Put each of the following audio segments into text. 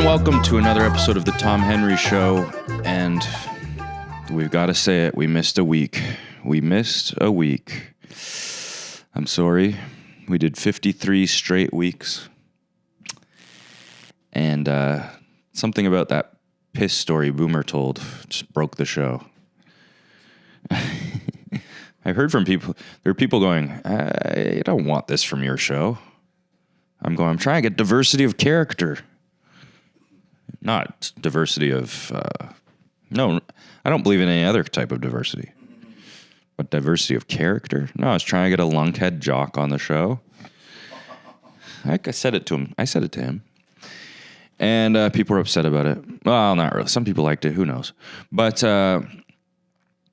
Welcome to another episode of the Tom Henry Show, and we've got to say it, we missed a week. I'm sorry. We did 53 straight weeks, and something about that piss story Boomer told just broke the show. I heard from people, there are people going, I don't want this from your show. I'm trying to get diversity of character. Not diversity of, no, I don't believe in any other type of diversity. But diversity of character? No, I was trying to get a lunkhead jock on the show. I said it to him. And people were upset about it. Well, not really. Some people liked it. Who knows? But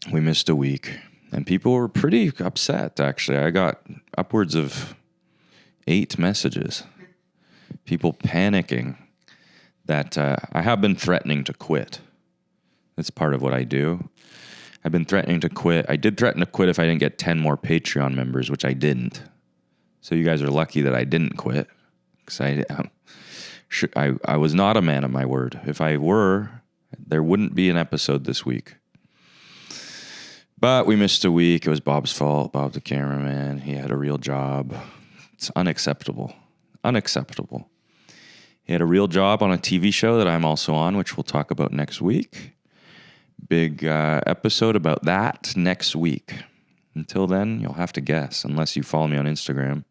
we missed a week. And people were pretty upset, actually. I got upwards of 8 messages. People panicking. That I have been threatening to quit. That's part of what I do. I've been threatening to quit. I did threaten to quit if I didn't get 10 more Patreon members, which I didn't. So you guys are lucky that I didn't quit. Because I was not a man of my word. If I were, there wouldn't be an episode this week. But we missed a week. It was Bob's fault. Bob the cameraman. He had a real job. It's unacceptable. Unacceptable. He had a real job on a TV show that I'm also on, which we'll talk about next week. Big episode about that next week. Until then, you'll have to guess, unless you follow me on Instagram.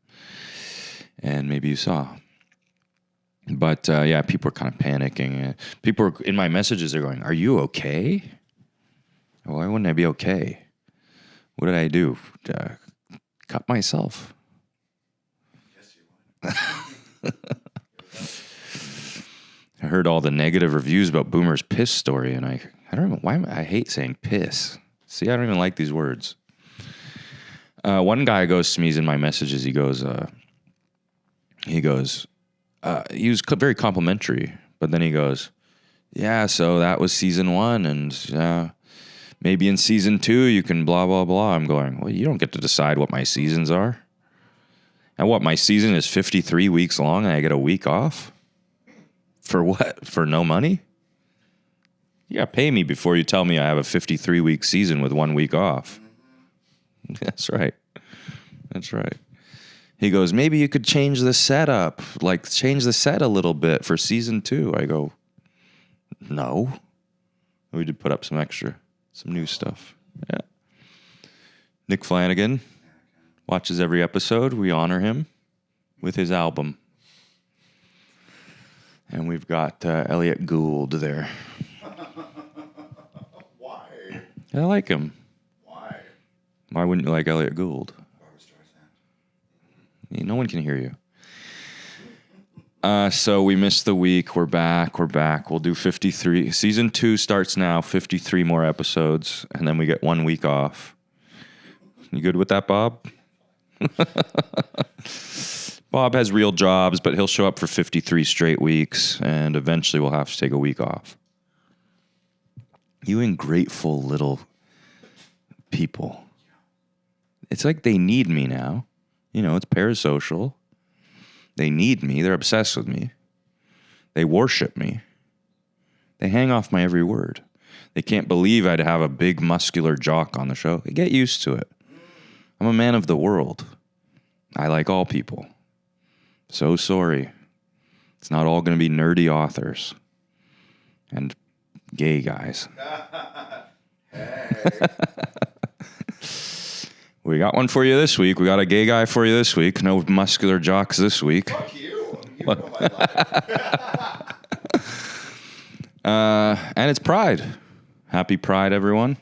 And maybe you saw. But yeah, people were kind of panicking. People were, in my messages, they're going, "Are you okay?" Why wouldn't I be okay? What did I do? Cut myself? Yes, you would. I heard all the negative reviews about Boomer's piss story, and I don't know why I hate saying piss. See, I don't even like these words. One guy goes to me, he's in my messages, he was very complimentary, but then he goes, yeah, so that was season 1, and maybe in season 2 you can blah, blah, blah. I'm going, well, you don't get to decide what my seasons are. And what, my season is 53 weeks long and I get a week off? For what? For no money? You gotta pay me before you tell me I have a 53-week season with 1 week off. That's right. That's right. He goes, maybe you could change the setup, like change the set a little bit for season 2. I go, no. We did put up some new stuff. Yeah. Nick Flanagan watches every episode. We honor him with his album. And we've got Elliot Gould there. Why? I like him. Why? Why wouldn't you like Elliot Gould? No one can hear you. So we missed the week. We're back. We'll do 53. Season 2 starts now, 53 more episodes, and then we get 1 week off. You good with that, Bob? Bob has real jobs, but he'll show up for 53 straight weeks, and eventually we'll have to take a week off. You ungrateful little people. It's like they need me now. You know, it's parasocial. They need me. They're obsessed with me. They worship me. They hang off my every word. They can't believe I'd have a big muscular jock on the show. They get used to it. I'm a man of the world. I like all people. So sorry. It's not all going to be nerdy authors and gay guys. Hey. We got one for you this week. We got a gay guy for you this week. No muscular jocks this week. Fuck you. You know my life. And it's Pride. Happy Pride, everyone.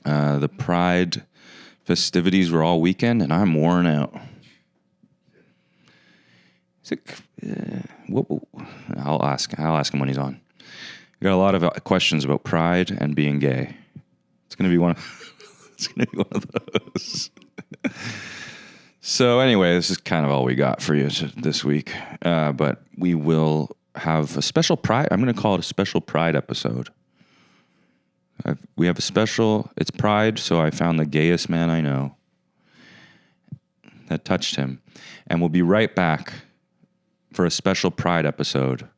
The Pride festivities were all weekend, and I'm worn out. I'll ask him when he's on. We got a lot of questions about Pride and being gay. It's going to be one of It's going to be one of those. So anyway, this is kind of all we got for you this week. But we will have a special Pride. I'm going to call it a special Pride episode. We have a special, it's Pride, so I found the gayest man I know that touched him. And we'll be right back for a special Pride episode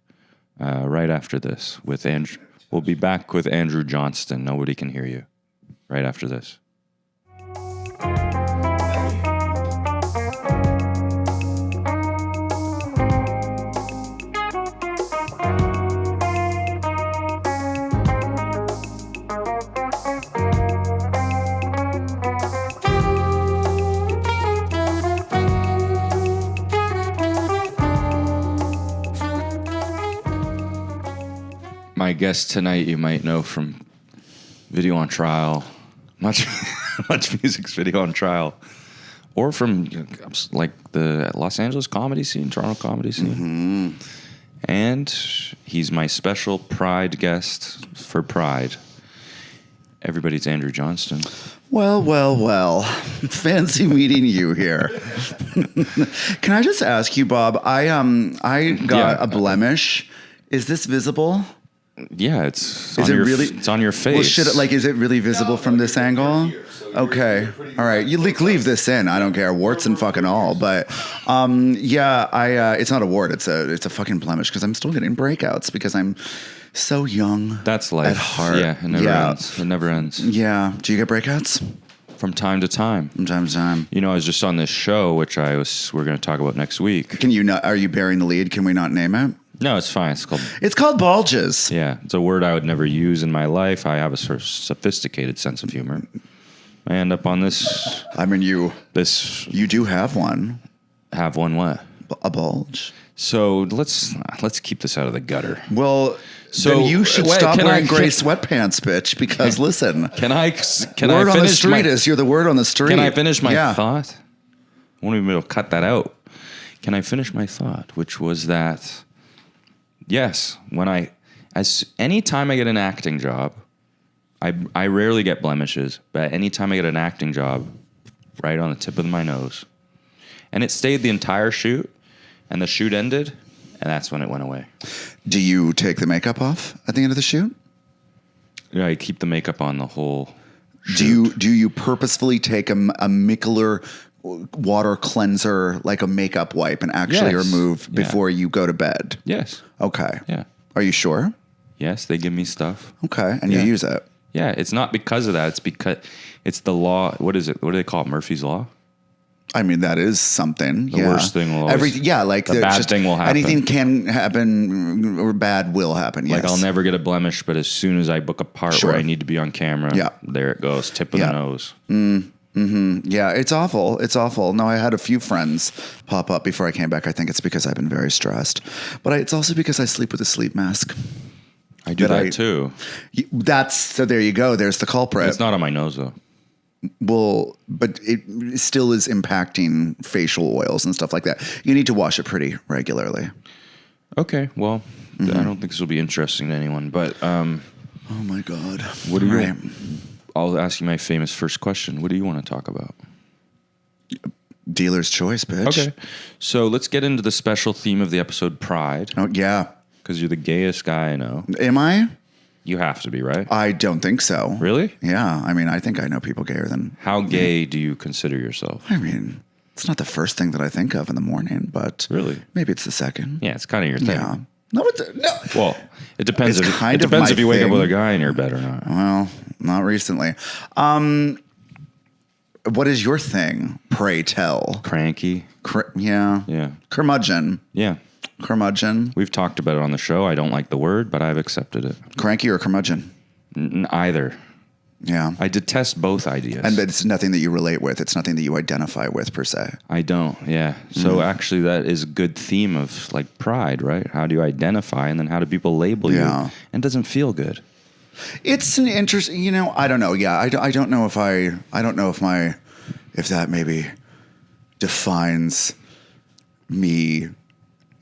right after this with Andrew. We'll be back with Andrew Johnston. Nobody can hear you. Right after this. My guest tonight, you might know from Video on Trial, Much Music's Video on Trial, or from like the Los Angeles comedy scene, Toronto comedy scene. Mm-hmm. And he's my special Pride guest for Pride. Everybody's Andrew Johnston. Well. Fancy meeting you here. Can I just ask you, Bob? I got a blemish. Is this visible? Yeah, it's is on it your really? It's on your face. Well, is it really visible from this angle? Here, so Okay, all right. You leave this in. I don't care, warts and fucking all. But it's not a wart. It's a fucking blemish because I'm still getting breakouts because I'm so young. That's life at heart. Yeah, it never ends. It never ends. Yeah. Do you get breakouts? From time to time. From time to time. You know, I was just on this show, which we're going to talk about next week. Can you not? Are you bearing the lead? Can we not name it? No, it's fine. It's called bulges. Yeah, it's a word I would never use in my life. I have a sort of sophisticated sense of humor. I end up on this. I mean, you do have one. Have one what? A bulge. So let's keep this out of the gutter. Well, so then you should stop wearing gray sweatpants, bitch. Because listen, can I word finish on the street is you're the word on the street. Can I finish my thought? I won't even be able to cut that out. Can I finish my thought, which was that? Yes, any time I get an acting job, I rarely get blemishes, but any time I get an acting job, right on the tip of my nose, and it stayed the entire shoot, and the shoot ended, and that's when it went away. Do you take the makeup off at the end of the shoot? Yeah, I keep the makeup on the whole shoot. Do you purposefully take a micellar water cleanser like a makeup wipe and actually remove before you go to bed? Yes. Okay. Yeah. Are you sure? Yes, they give me stuff. Okay. And you use it? Yeah, it's not because of that. It's because it's the law. What is it? What do they call it? Murphy's Law? I mean, that is something. The worst thing will always... the bad thing will happen. Anything can happen or bad will happen, yes. Like, I'll never get a blemish, but as soon as I book a part where I need to be on camera, there it goes, tip of the nose. Yeah, it's awful. It's awful. No, I had a few friends pop up before I came back. I think it's because I've been very stressed. But it's also because I sleep with a sleep mask. I do that too. So there you go. There's the culprit. It's not on my nose, though. Well, but it still is impacting facial oils and stuff like that. You need to wash it pretty regularly. Okay, well, I don't think this will be interesting to anyone, but... oh, my God. What do you... I'll ask you my famous first question. What do you want to talk about? Dealer's choice, bitch. Okay, so let's get into the special theme of the episode, Pride. Oh, yeah. Because you're the gayest guy I know. Am I? You have to be, right? I don't think so. Really? Yeah. I mean, I think I know people gayer than... How gay do you consider yourself? I mean, it's not the first thing that I think of in the morning, but... Really? Maybe it's the second. Yeah, it's kind of your thing. Yeah. No, no. Well, it depends. It's If you wake up with a guy in your bed or not. Well, not recently. What is your thing? Pray tell. Cranky. Yeah. Yeah. Curmudgeon. Yeah. Curmudgeon. We've talked about it on the show. I don't like the word, but I've accepted it. Cranky or curmudgeon? Either. Yeah. I detest both ideas. And it's nothing that you relate with. It's nothing that you identify with per se. I don't. Yeah. So actually that is a good theme of like pride, right? How do you identify and then how do people label you? And it doesn't feel good. It's an interesting, I don't know. Yeah. I don't know if if that maybe defines me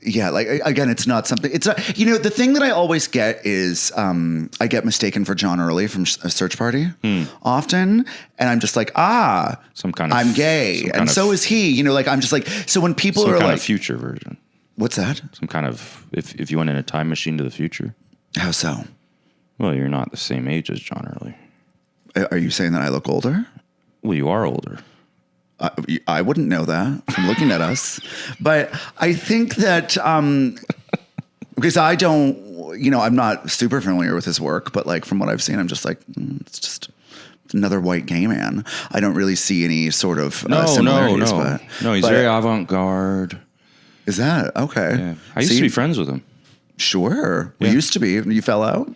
Yeah, like again, it's not something. It's not, the thing that I always get is I get mistaken for John Early from a Search Party often, and I'm just like, Some kind of I'm gay, and so is he. Like I'm just like, so when people some are kind like, of future version. what's that? Some kind of if you went in a time machine to the future. How so? Well, you're not the same age as John Early. Are you saying that I look older? Well, you are older. I wouldn't know that from looking at us, but I think that because I don't, I'm not super familiar with his work, but like from what I've seen, I'm just like, it's just another white gay man. I don't really see any sort of similarities. No, he's very avant-garde. Is that okay? Yeah. I used to be friends with him. Sure, we Yeah. used to be. You fell out.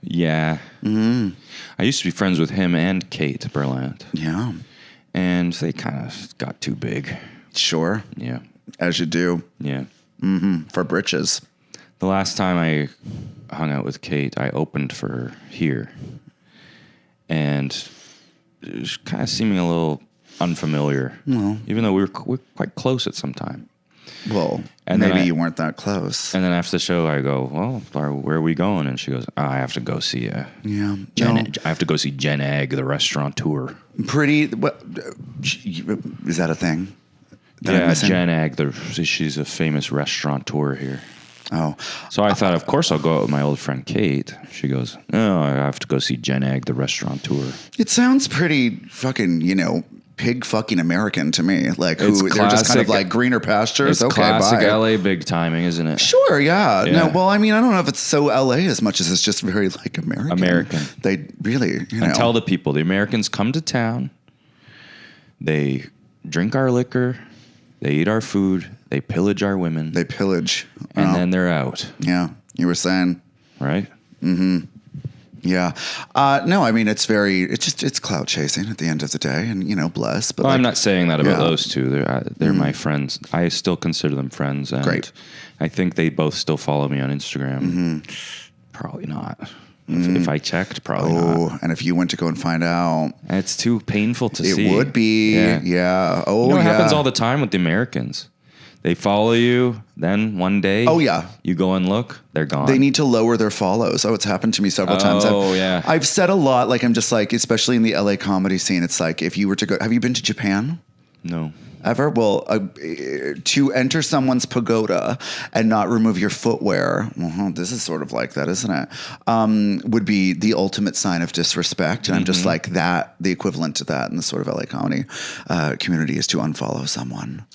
Yeah. Mm-hmm. I used to be friends with him and Kate Berlant. Yeah. And they kind of got too big. Sure. Yeah. As you do. Yeah. For britches. The last time I hung out with Kate, I opened for her here. And it was kind of seeming a little unfamiliar. Well, even though we're quite close at some time. Well, and maybe you weren't that close. And then after the show, I go, well, where are we going? And she goes, I have to go see I have to go see Jen Egg, the restaurateur. Is that a thing? Jen Egg, she's a famous restaurateur here. Oh. So I thought, of course, I'll go out with my old friend Kate. She goes, no, I have to go see Jen Egg, the restaurateur. It sounds pretty fucking, pig fucking American to me. Like they're just kind of like greener pastures. It's classic LA big timing, isn't it? Sure, yeah. No, well, I mean, I don't know if it's so LA as much as it's just very like American. They really, And tell the people, the Americans come to town, they drink our liquor, they eat our food, they pillage our women. They pillage. And then they're out. Yeah, you were saying. Right? Mm-hmm. Yeah. No, I mean, it's clout chasing at the end of the day and, bless. But I'm not saying that about those two. They're my friends. I still consider them friends. And great. I think they both still follow me on Instagram. Mm-hmm. Probably not. If I checked, probably not. Oh, and if you went to go and find out. It's too painful to see. It would be. Yeah. Oh, it happens all the time with the Americans. They follow you, then one day, you go and look, they're gone. They need to lower their follows. Oh, it's happened to me several times. I've said a lot, like I'm just like, especially in the LA comedy scene, it's like if you were to go, have you been to Japan? No. Ever? Well, to enter someone's pagoda and not remove your footwear, this is sort of like that, isn't it? Would be the ultimate sign of disrespect. And I'm just like that, the equivalent to that in the sort of LA comedy community is to unfollow someone.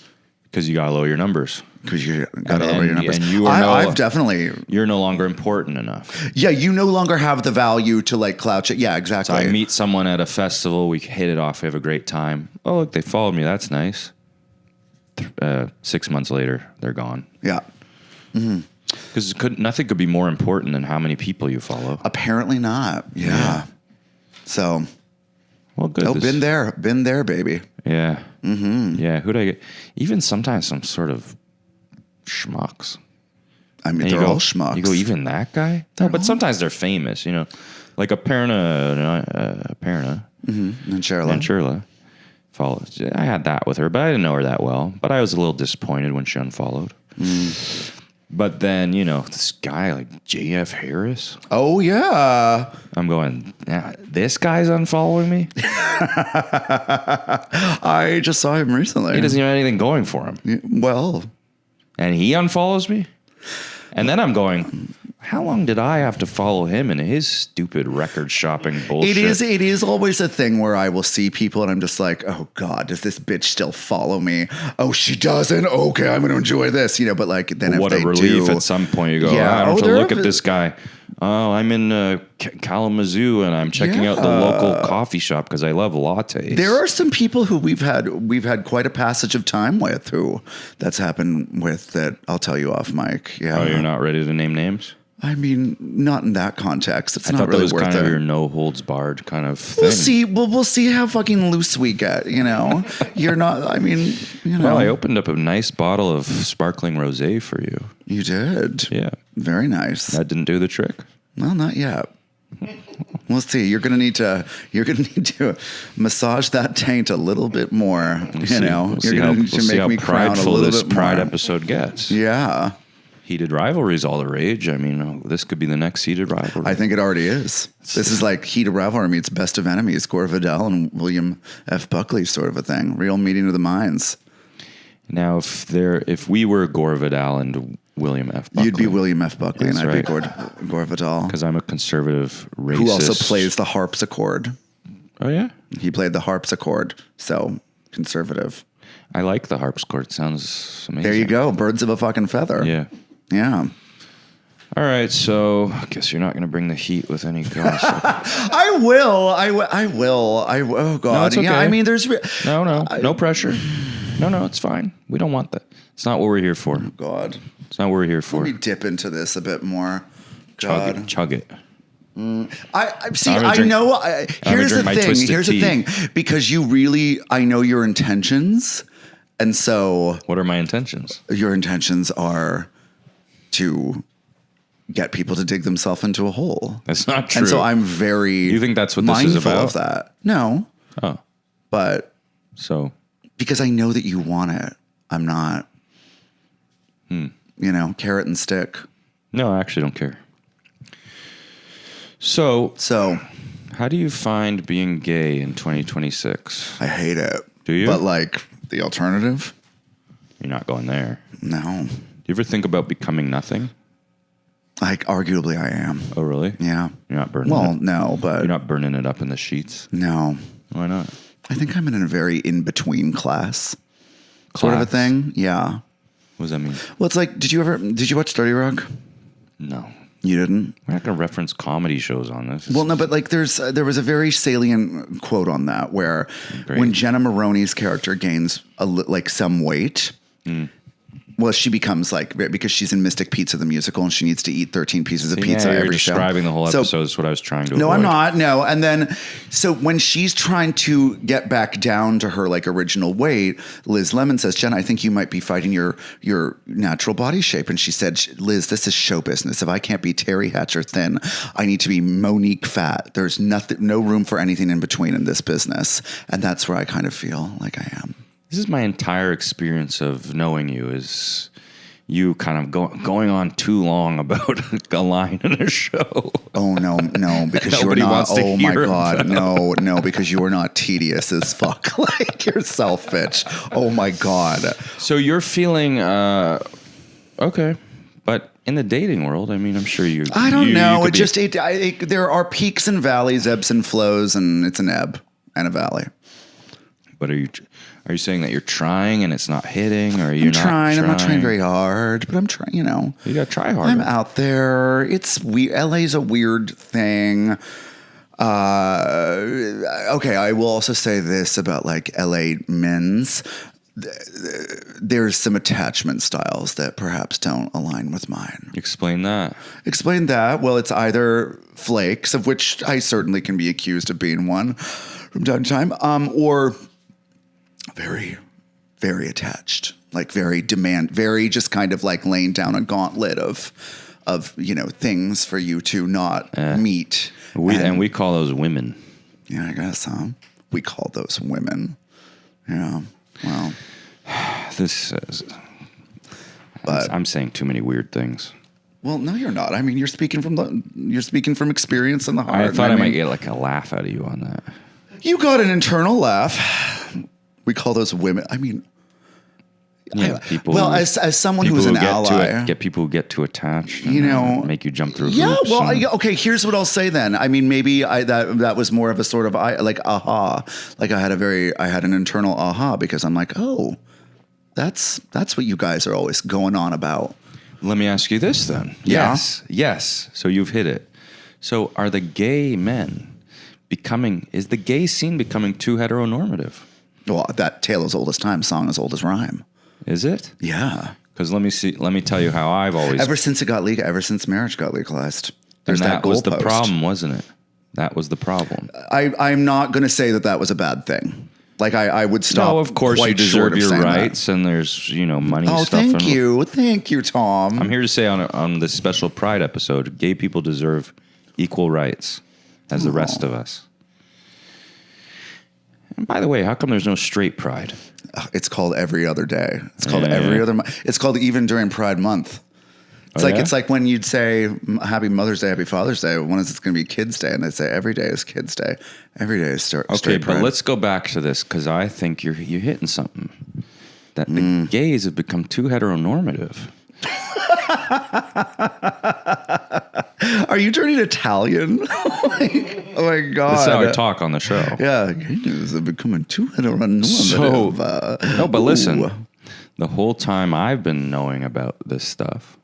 Because you got to lower your numbers. Because you got to lower your numbers. And I've definitely... You're no longer important enough. Yeah, you no longer have the value to like clout it. Yeah, exactly. So I meet someone at a festival. We hit it off. We have a great time. Oh, look, they followed me. That's nice. 6 months later, they're gone. Yeah. Because nothing could be more important than how many people you follow. Apparently not. Yeah. So... Well, good. Oh, been there, baby. Yeah. Mm-hmm. Yeah. Who'd I get? Even sometimes some sort of schmucks. I mean, they're all schmucks. You go, even that guy? No, but sometimes they're famous, like Aparna. Mm-hmm. And Shirla. Followed. I had that with her, but I didn't know her that well. But I was a little disappointed when she unfollowed. But then, this guy like J.F. Harris. Oh, yeah. I'm going, this guy's unfollowing me? I just saw him recently. He doesn't even have anything going for him. Well. And he unfollows me? And then I'm going, how long did I have to follow him in his stupid record shopping bullshit? It is always a thing where I will see people and I'm just like, oh God, does this bitch still follow me? Oh, she doesn't? Okay, I'm going to enjoy this, but like then if what they a relief at some point you go, I don't have to look at this guy. Oh, I'm in Kalamazoo and I'm checking out the local coffee shop because I love lattes. There are some people who we've had quite a passage of time with who that's happened with that I'll tell you off mic. Yeah. Oh, you're not ready to name names? I mean, not in that context. It's not really worth it. I thought that was kind of your no holds barred kind of thing. We'll see. We'll see how fucking loose we get. You're not. I mean, Well, I opened up a nice bottle of sparkling rosé for you. You did. Yeah. Very nice. That didn't do the trick. Well, not yet. We'll see. You're gonna need to massage that taint a little bit more. We'll see how prideful this Pride episode gets. Yeah. Heated rivalry is all the rage. I mean, this could be the next heated rivalry. I think it already is. This is like Heat of Rivalry meets Best of Enemies, Gore Vidal and William F. Buckley sort of a thing. Real meeting of the minds. Now, if we were Gore Vidal and William F. Buckley, You'd be William F. Buckley, That's and I'd right. be Gore Vidal, because I'm a conservative racist. who also plays the harpsichord. Oh yeah, He played the harpsichord, so conservative. I like the harpsichord. It sounds amazing. There you go, birds of a fucking feather. Yeah. Yeah. All right, so I guess you're not going to bring the heat with any gossip. I will. Oh God. No, it's okay. Yeah. I mean, there's No pressure. No, it's fine. We don't want that. It's not what we're here for. God. It's not what we're here for. Let me dip into this a bit more. God. Chug it. I see. I'm gonna I drink- know. Here's the drink my thing. twisted Here's the tea. thing. Because you really, I know your intentions, and so What are my intentions? your intentions are to get people to dig themselves into a hole. That's not true. And so I'm very. You think that's what this is mindful about? of that? No, Oh, but so because I know that you want it, I'm not. Carrot and stick. no, I actually don't care. So, So how do you find being gay in 2026? I hate it. Do you? But like the alternative, You're not going there. no. Do you ever think about becoming nothing? Like arguably, I am. Oh, really? Yeah. You're not burning Well, it. no, but You're not burning it up in the sheets. no. Why not? I think I'm in a very in between class sort of a Class? thing. Yeah. What does that mean? Well, it's like, did you watch 30 Rock? No. You didn't? We're not going to reference comedy shows on this. Well, no, but like there was a very salient quote on that where Great. when Jenna Maroney's character gains like some weight, well, she becomes like, because she's in Mystic Pizza the musical and she needs to eat 13 pieces of pizza you're every show. describing the whole So- episode. Is what I was trying to No, avoid. I'm not. No. And then, so when she's trying to get back down to her like original weight, Liz Lemon says, Jenna, I think you might be fighting your natural body shape. And she said, Liz, this is show business. If I can't be Terry Hatcher thin, I need to be Monique fat. There's no room for anything in between in this business. And that's where I kind of feel like I am. This is my entire experience of knowing you is you kind of going on too long about a line in a show. Oh, no, because you're Nobody not, wants to oh my hear God, about. no, because you are not tedious as fuck like yourself, bitch. Oh my God. So you're feeling okay, but in the dating world, I mean, I'm sure you. I don't you know. could There are peaks and valleys, ebbs and flows, and it's an ebb and a valley. But are you saying that you're trying and it's not hitting, or are you I'm not trying. I'm not trying very hard, but I'm trying. You gotta try harder. I'm out there. It's weird. LA's a weird thing. Okay, I will also say this about like LA men's. There's some attachment styles that perhaps don't align with mine. Explain that. Explain that. Well, it's either flakes, of which I certainly can be accused of being one from time to time, or very, very attached, like very very just kind of like laying down a gauntlet of things for you to not meet. And we call those women. Yeah, I guess, huh? We call those women. Yeah. Well, This is. But- I'm saying too many weird things. well, no, you're not. I mean, you're speaking from experience in the heart. I thought I mean, might get like a laugh out of you on that. You got an internal laugh. We call those women. I mean, Yeah, people. well, who- as someone people who's who an get ally, get people who get too attached. And, You know- make you jump through. yeah. hoops Well, and- okay. Here's what I'll say then. I mean, maybe that was more of a sort of like aha. Like I had an internal aha because I'm like, oh, that's what you guys are always going on about. Let me ask you this then. Yeah. Yes. So you've hit it. So are the gay men is the gay scene becoming too heteronormative? Well, that tale as old as time, song as old as rhyme. Is it? Yeah. Because let me tell you how I've always. Ever since marriage got legalized, there's and that was the goalpost. problem, wasn't it? That was the problem. I'm not going to say that was a bad thing. Like I would stop. No, of course you quite short deserve of your saying that. rights, and there's money Oh, stuff. thank you, Tom. I'm here to say on this special Pride episode, gay people deserve equal rights as the rest of us. And by the way, how come there's no straight Pride? It's called every other day. It's called every other month. It's called even during Pride Month. It's like when you'd say Happy Mother's Day, Happy Father's Day. When is it going to be Kids Day? And they'd say every day is Kids Day. Every day is straight Okay, pride. but let's go back to this because I think you're hitting something. That the gays have become too heteronormative. Are you turning Italian? Like, oh my God. That's how I talk on the show. Yeah, gays are becoming too heteronormative. No, but listen, the whole time I've been knowing about this stuff,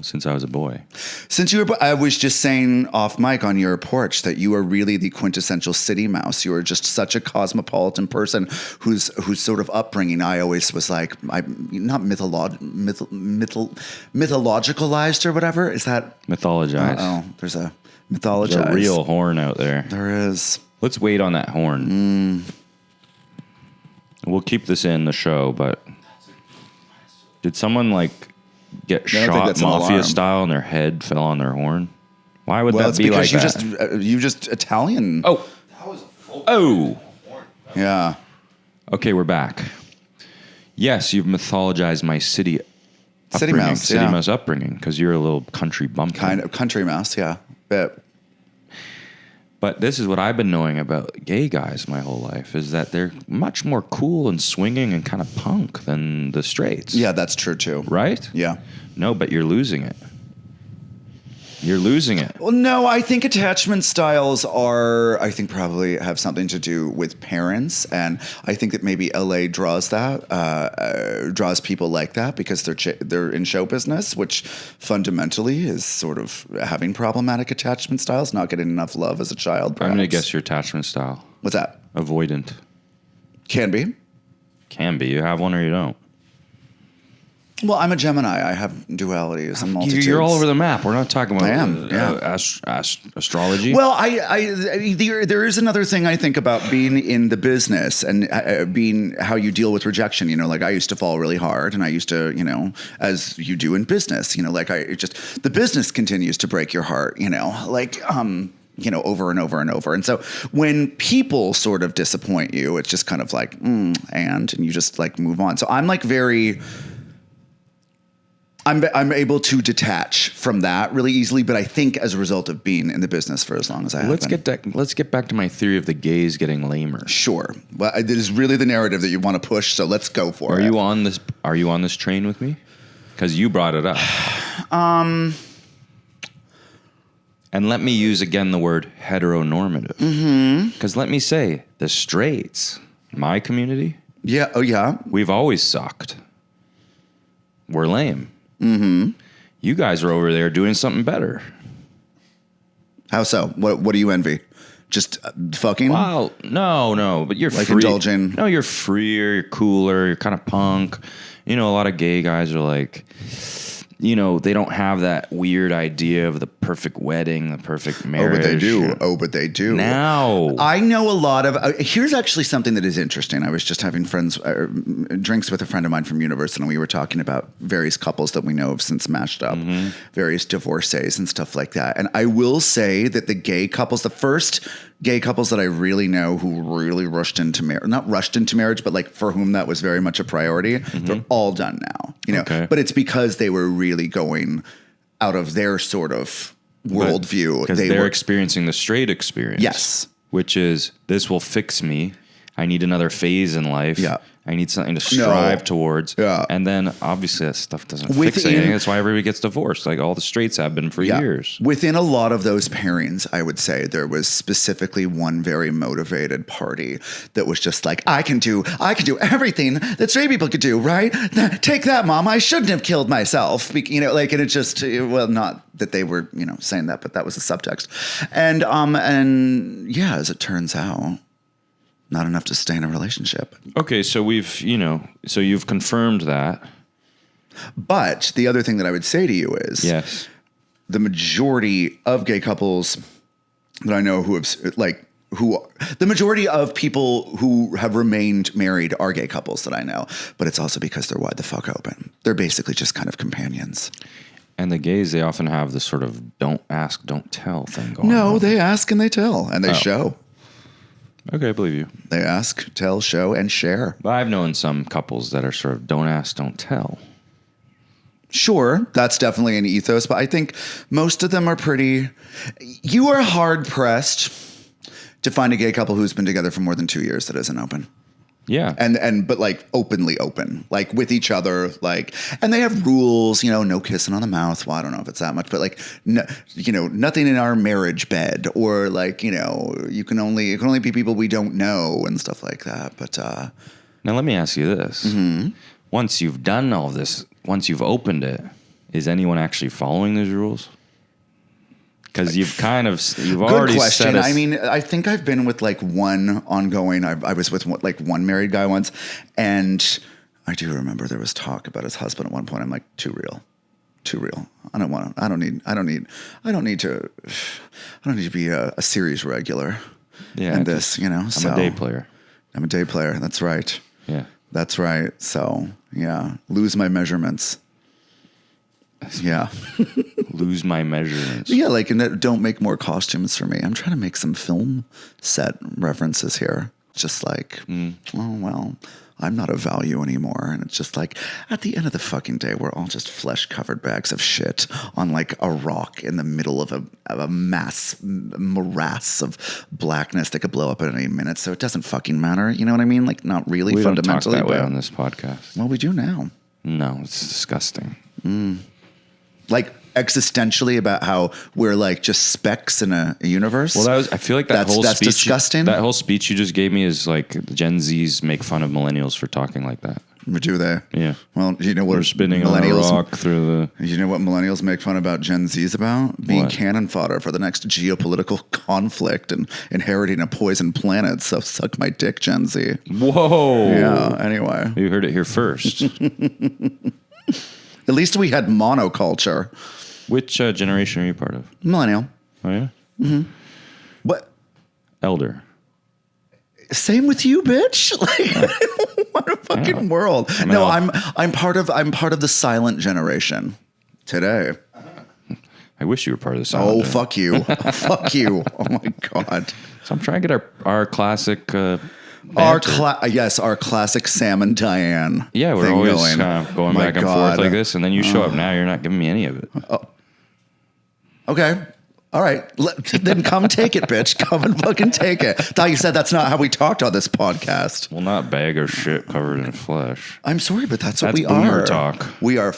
since I was a boy. Since I was just saying off mic on your porch that you are really the quintessential city mouse. You are just such a cosmopolitan person whose sort of upbringing I always was like, not mythologicalized or whatever. Is that Mythologized? Oh, there's a mythologized. There's a real horn out there. There is. Let's wait on that horn. We'll keep this in the show, but did someone get shot mafia style and their head fell on their horn? Why would that be like that? You just Italian. Oh. That was a full Oh. horn. Yeah. Okay, we're back. Yes, you've mythologized my city Mouse, mouse upbringing, because you're a little country bumpkin. Kind of country mouse, yeah. But this is what I've been knowing about gay guys my whole life, is that they're much more cool and swinging and kind of punk than the straights. Yeah, that's true too. Right? Yeah. No, but you're losing it. You're losing it. Well, no, I think attachment styles probably have something to do with parents. And I think that maybe LA draws people like that because they're in show business, which fundamentally is sort of having problematic attachment styles, not getting enough love as a child. Perhaps. I'm going to guess your attachment style. What's that? Avoidant. Can be. Can be. You have one or you don't. Well, I'm a Gemini. I have dualities and multitudes. You're all over the map. We're not talking about I am, astrology. Well, there is another thing I think about being in the business and being how you deal with rejection. I used to fall really hard, and I used to, as you do in business, the business continues to break your heart, over and over and over. And so when people sort of disappoint you, it's just kind of like, and you just move on. So I'm I'm able to detach from that really easily, but I think as a result of being in the business for as long as I have been. Let's get back to my theory of the gays getting lamer. Sure. Well, it is really the narrative that you want to push, so let's go for it. Are you on this train with me? Because you brought it up. And let me use again the word heteronormative. Because let me say, the straights, my community, yeah, oh yeah, we've always sucked. We're lame. You guys are over there doing something better. How so? What do you envy? Just fucking? Well, no, but you're free. Indulging. No, you're freer, you're cooler, you're kind of punk. A lot of gay guys are like, they don't have that weird idea of the perfect wedding, the perfect marriage. But they do. Now. I know a lot of, here's actually something that is interesting. I was just having drinks with a friend of mine from university, and we were talking about various couples that we know have since mashed up, various divorcees and stuff like that. And I will say that the first gay couples that I really know who really not rushed into marriage, but for whom that was very much a priority, they're all done now, Okay. But it's because they were really going out of their sort of worldview. Because they're experiencing the straight experience. Yes. Which is, this will fix me. I need another phase in life. Yeah. I need something to strive towards. Yeah. And then obviously that stuff doesn't fix anything. That's why everybody gets divorced. All the straights have been for years. Within a lot of those pairings, I would say there was specifically one very motivated party that was just like, I can do everything that straight people could do, right? Take that, Mom. I shouldn't have killed myself. And it's just, well, not that they were, saying that, but that was the subtext. And yeah, as it turns out, not enough to stay in a relationship. Okay, so you've confirmed that. But the other thing that I would say to you is, yes, the majority of gay couples that I know the majority of people who have remained married are gay couples that I know. But it's also because they're wide the fuck open. They're basically just kind of companions. And the gays, they often have this sort of don't ask, don't tell thing going on. No, they ask and they tell and they show. Okay, I believe you. They ask, tell, show, and share. But I've known some couples that are sort of don't ask, don't tell. Sure, that's definitely an ethos, but I think most of them are pretty. You are hard pressed to find a gay couple who's been together for more than 2 years that isn't open. Yeah. But like openly open, like with each other, like, and they have rules, no kissing on the mouth. Well, I don't know if it's that much, but like, no, nothing in our marriage bed, or like, it can only be people we don't know and stuff like that. But now let me ask you this. Mm-hmm. Once you've done all this, once you've opened it, is anyone actually following these rules? Because you've Good already question. said. I mean, I think I've been with like one ongoing. I was with like one married guy once, and I do remember there was talk about his husband at one point. I'm like, too real. I don't need to be a series regular. Yeah, in this, I'm a day player. I'm a day player. That's right. Yeah, that's right. So yeah, lose my measurements. Yeah. Lose my measurements. Yeah, like, and don't make more costumes for me. I'm trying to make some film set references here. Just like, oh, well, I'm not of value anymore. And it's just like, at the end of the fucking day, we're all just flesh-covered bags of shit on like a rock in the middle of a morass of blackness that could blow up at any minute. So it doesn't fucking matter. You know what I mean? Like, not really we fundamentally. Don't talk that way on this podcast. Well, we do now. No, it's disgusting. Like existentially about how we're like just specks in a universe. Well, I feel like that's speech, disgusting. That whole speech you just gave me is like Gen Zs make fun of millennials for talking like that. Do they? Yeah. Well, you know what? We're spinning on a rock through the. You know what millennials make fun about Gen Zs about? Being cannon fodder for the next geopolitical conflict and inheriting a poisoned planet. So suck my dick, Gen Z. Whoa. Yeah. Anyway, you heard it here first. At least we had monoculture. Which generation are you part of? Millennial. Oh, yeah? Mm-hmm. What? Elder. Same with you, bitch. Like, what a fucking world. No, I'm part of the silent generation today. I wish you were part of the silent. Oh, fuck you. Fuck you. Oh, my God. So I'm trying to get our classic... our classic Sam and Diane. Yeah, we're always going back and forth like this, and then you show up now. You're not giving me any of it. Okay. All right. Then come take it, bitch. Come and fucking take it. Thought you said that's not how we talked on this podcast. Well, not bag of shit covered in flesh. I'm sorry, but that's what we boomer are. Talk. We are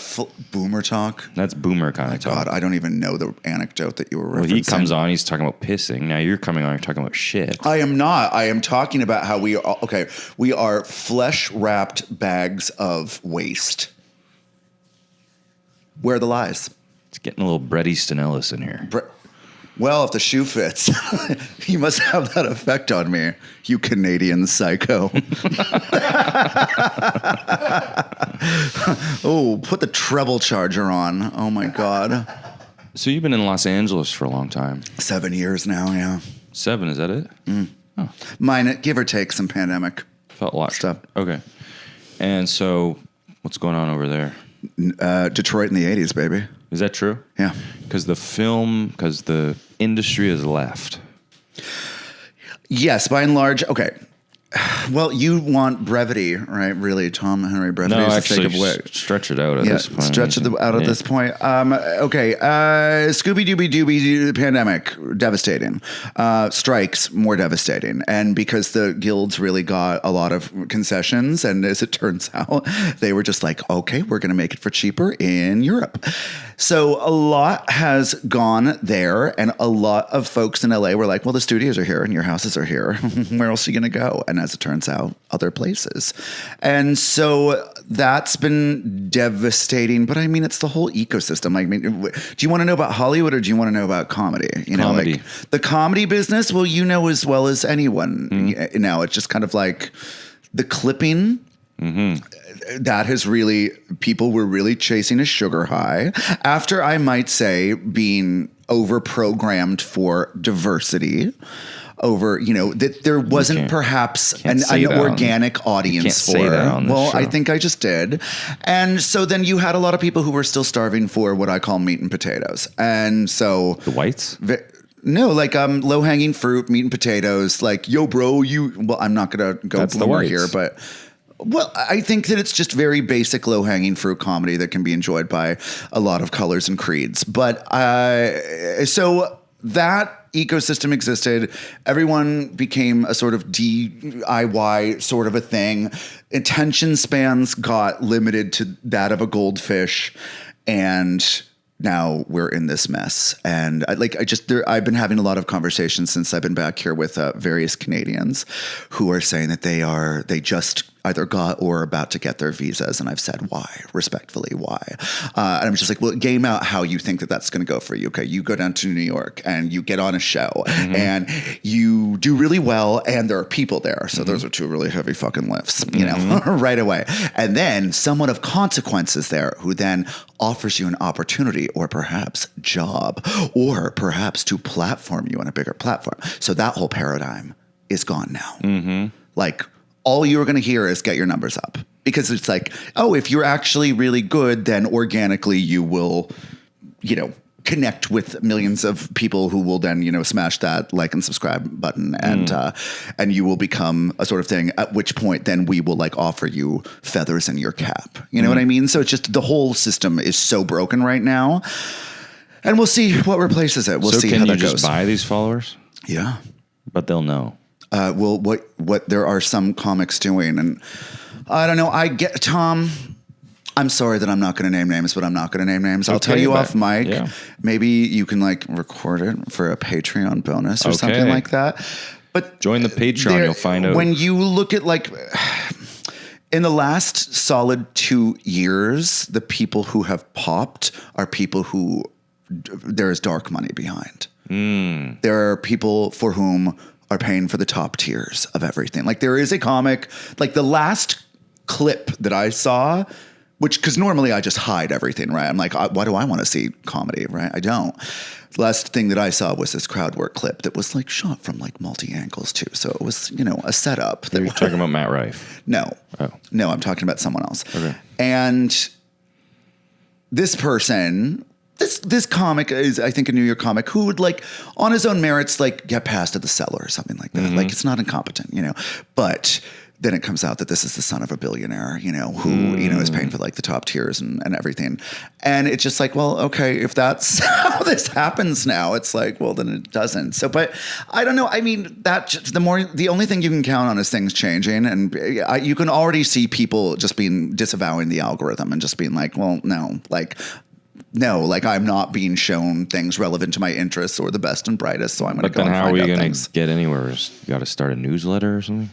boomer talk. That's boomer kind of talk. God, I don't even know the anecdote that you were referencing. Well, he comes on, he's talking about pissing. Now you're coming on, you're talking about shit. I am not. I am talking about how we are. Okay, we are flesh-wrapped bags of waste. Where are the lies? It's getting a little Bret Easton Ellis in here. Well, if the shoe fits, you must have that effect on me, you Canadian psycho. Oh, put the treble charger on. Oh, my God. So you've been in Los Angeles for a long time. 7 years now, yeah. 7, is that it? Oh. Mine, give or take some pandemic. Felt a lot. Stuff. Okay. And so what's going on over there? Detroit in the 80s, baby. Is that true? Yeah. Because the industry has left. Yes, by and large. Okay. Well, you want brevity, right? Really, Tom Henry brevity. No, is actually, the sake of stretch it out at this point. Stretch it out at this point. Okay. Scooby-Dooby-Dooby pandemic, devastating. Strikes, more devastating. And because the guilds really got a lot of concessions, and as it turns out, they were just like, okay, we're going to make it for cheaper in Europe. So a lot has gone there, and a lot of folks in LA were like, well, the studios are here and your houses are here. Where else are you going to go? And as it turns out, other places. And so that's been devastating. But I mean, it's the whole ecosystem. I mean, do you want to know about Hollywood or do you want to know about comedy? You know, comedy. Like the comedy business, well, you know as well as anyone. Now, it's just kind of like the clipping. Mm-hmm. That has really, people were really chasing a sugar high after, I might say, being over programmed for diversity. Over, that there wasn't perhaps an organic audience for. Well, I think I just did. And so then you had a lot of people who were still starving for what I call meat and potatoes. And so the whites? No, like low-hanging fruit, meat and potatoes. Like, yo, bro, well, I'm not going to go boomer here, but Well, I think that it's just very basic, low-hanging fruit comedy that can be enjoyed by a lot of colors and creeds. But so that ecosystem existed. Everyone became a sort of DIY sort of a thing. Attention spans got limited to that of a goldfish, and now we're in this mess. And I've been having a lot of conversations since I've been back here with various Canadians who are saying that they just either got or are about to get their visas. And I've said, why? Respectfully, why? And I'm just like, well, game out how you think that that's going to go for you. Okay, you go down to New York and you get on a show and you do really well, and there are people there. So those are two really heavy fucking lifts, you know, right away. And then someone of consequence is there who then offers you an opportunity or perhaps job or perhaps to platform you on a bigger platform. So that whole paradigm is gone now. Like, all you're going to hear is get your numbers up, because it's like, oh, if you're actually really good, then organically you will, you know, connect with millions of people who will then, you know, smash that like and subscribe button, and you will become a sort of thing, at which point then we will like offer you feathers in your cap. You know what I mean? So it's just the whole system is so broken right now, and we'll see what replaces it. We'll see how that goes. So can you just buy these followers? Yeah. But they'll know. Well, what there are some comics doing, and I don't know. I get Tom. I'm sorry that I'm not going to name names, but I'm not going to name names. I'll tell you off mic. Yeah. Maybe you can like record it for a Patreon bonus or something like that. But join the Patreon, you'll find out. When you look at like in the last solid 2 years, the people who have popped are people who there is dark money behind. There are people for whom are paying for the top tiers of everything. Like there is a comic, like the last clip that I saw, which, because normally I just hide everything, right? I'm like, why do I want to see comedy, right? I don't. The last thing that I saw was this crowd work clip that was like shot from like multi angles too. So it was, you know, a setup. You're talking about Matt Rife? No. Oh. No, I'm talking about someone else. Okay. And this person, this comic is, I think, a New York comic who would like on his own merits, like get past at the cellar or something like that. Like it's not incompetent, you know, but then it comes out that this is the son of a billionaire, you know, who, you know, is paying for like the top tiers and everything. And it's just like, well, okay, if that's how this happens now, it's like, well, then it doesn't. So, but I don't know. I mean, the only thing you can count on is things changing. And you can already see people just disavowing the algorithm and just being like, well, no, like I'm not being shown things relevant to my interests or the best and brightest, so I'm going to go and find out things. But then how are we going to get anywhere? You got to start a newsletter or something?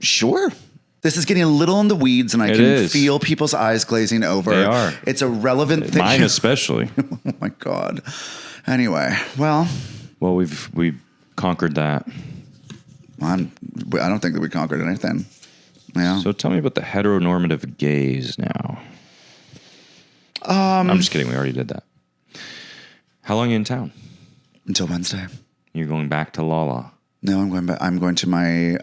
Sure. This is getting a little in the weeds, and I can feel people's eyes glazing over. They are. It's a relevant thing. Mine especially. Oh my God. Anyway, well, we've conquered that. I don't think that we conquered anything. Yeah. So tell me about the heteronormative gays now. I'm just kidding. We already did that. How long are you in town? Until Wednesday. You're going back to Lala? No, I'm going back. I'm going to my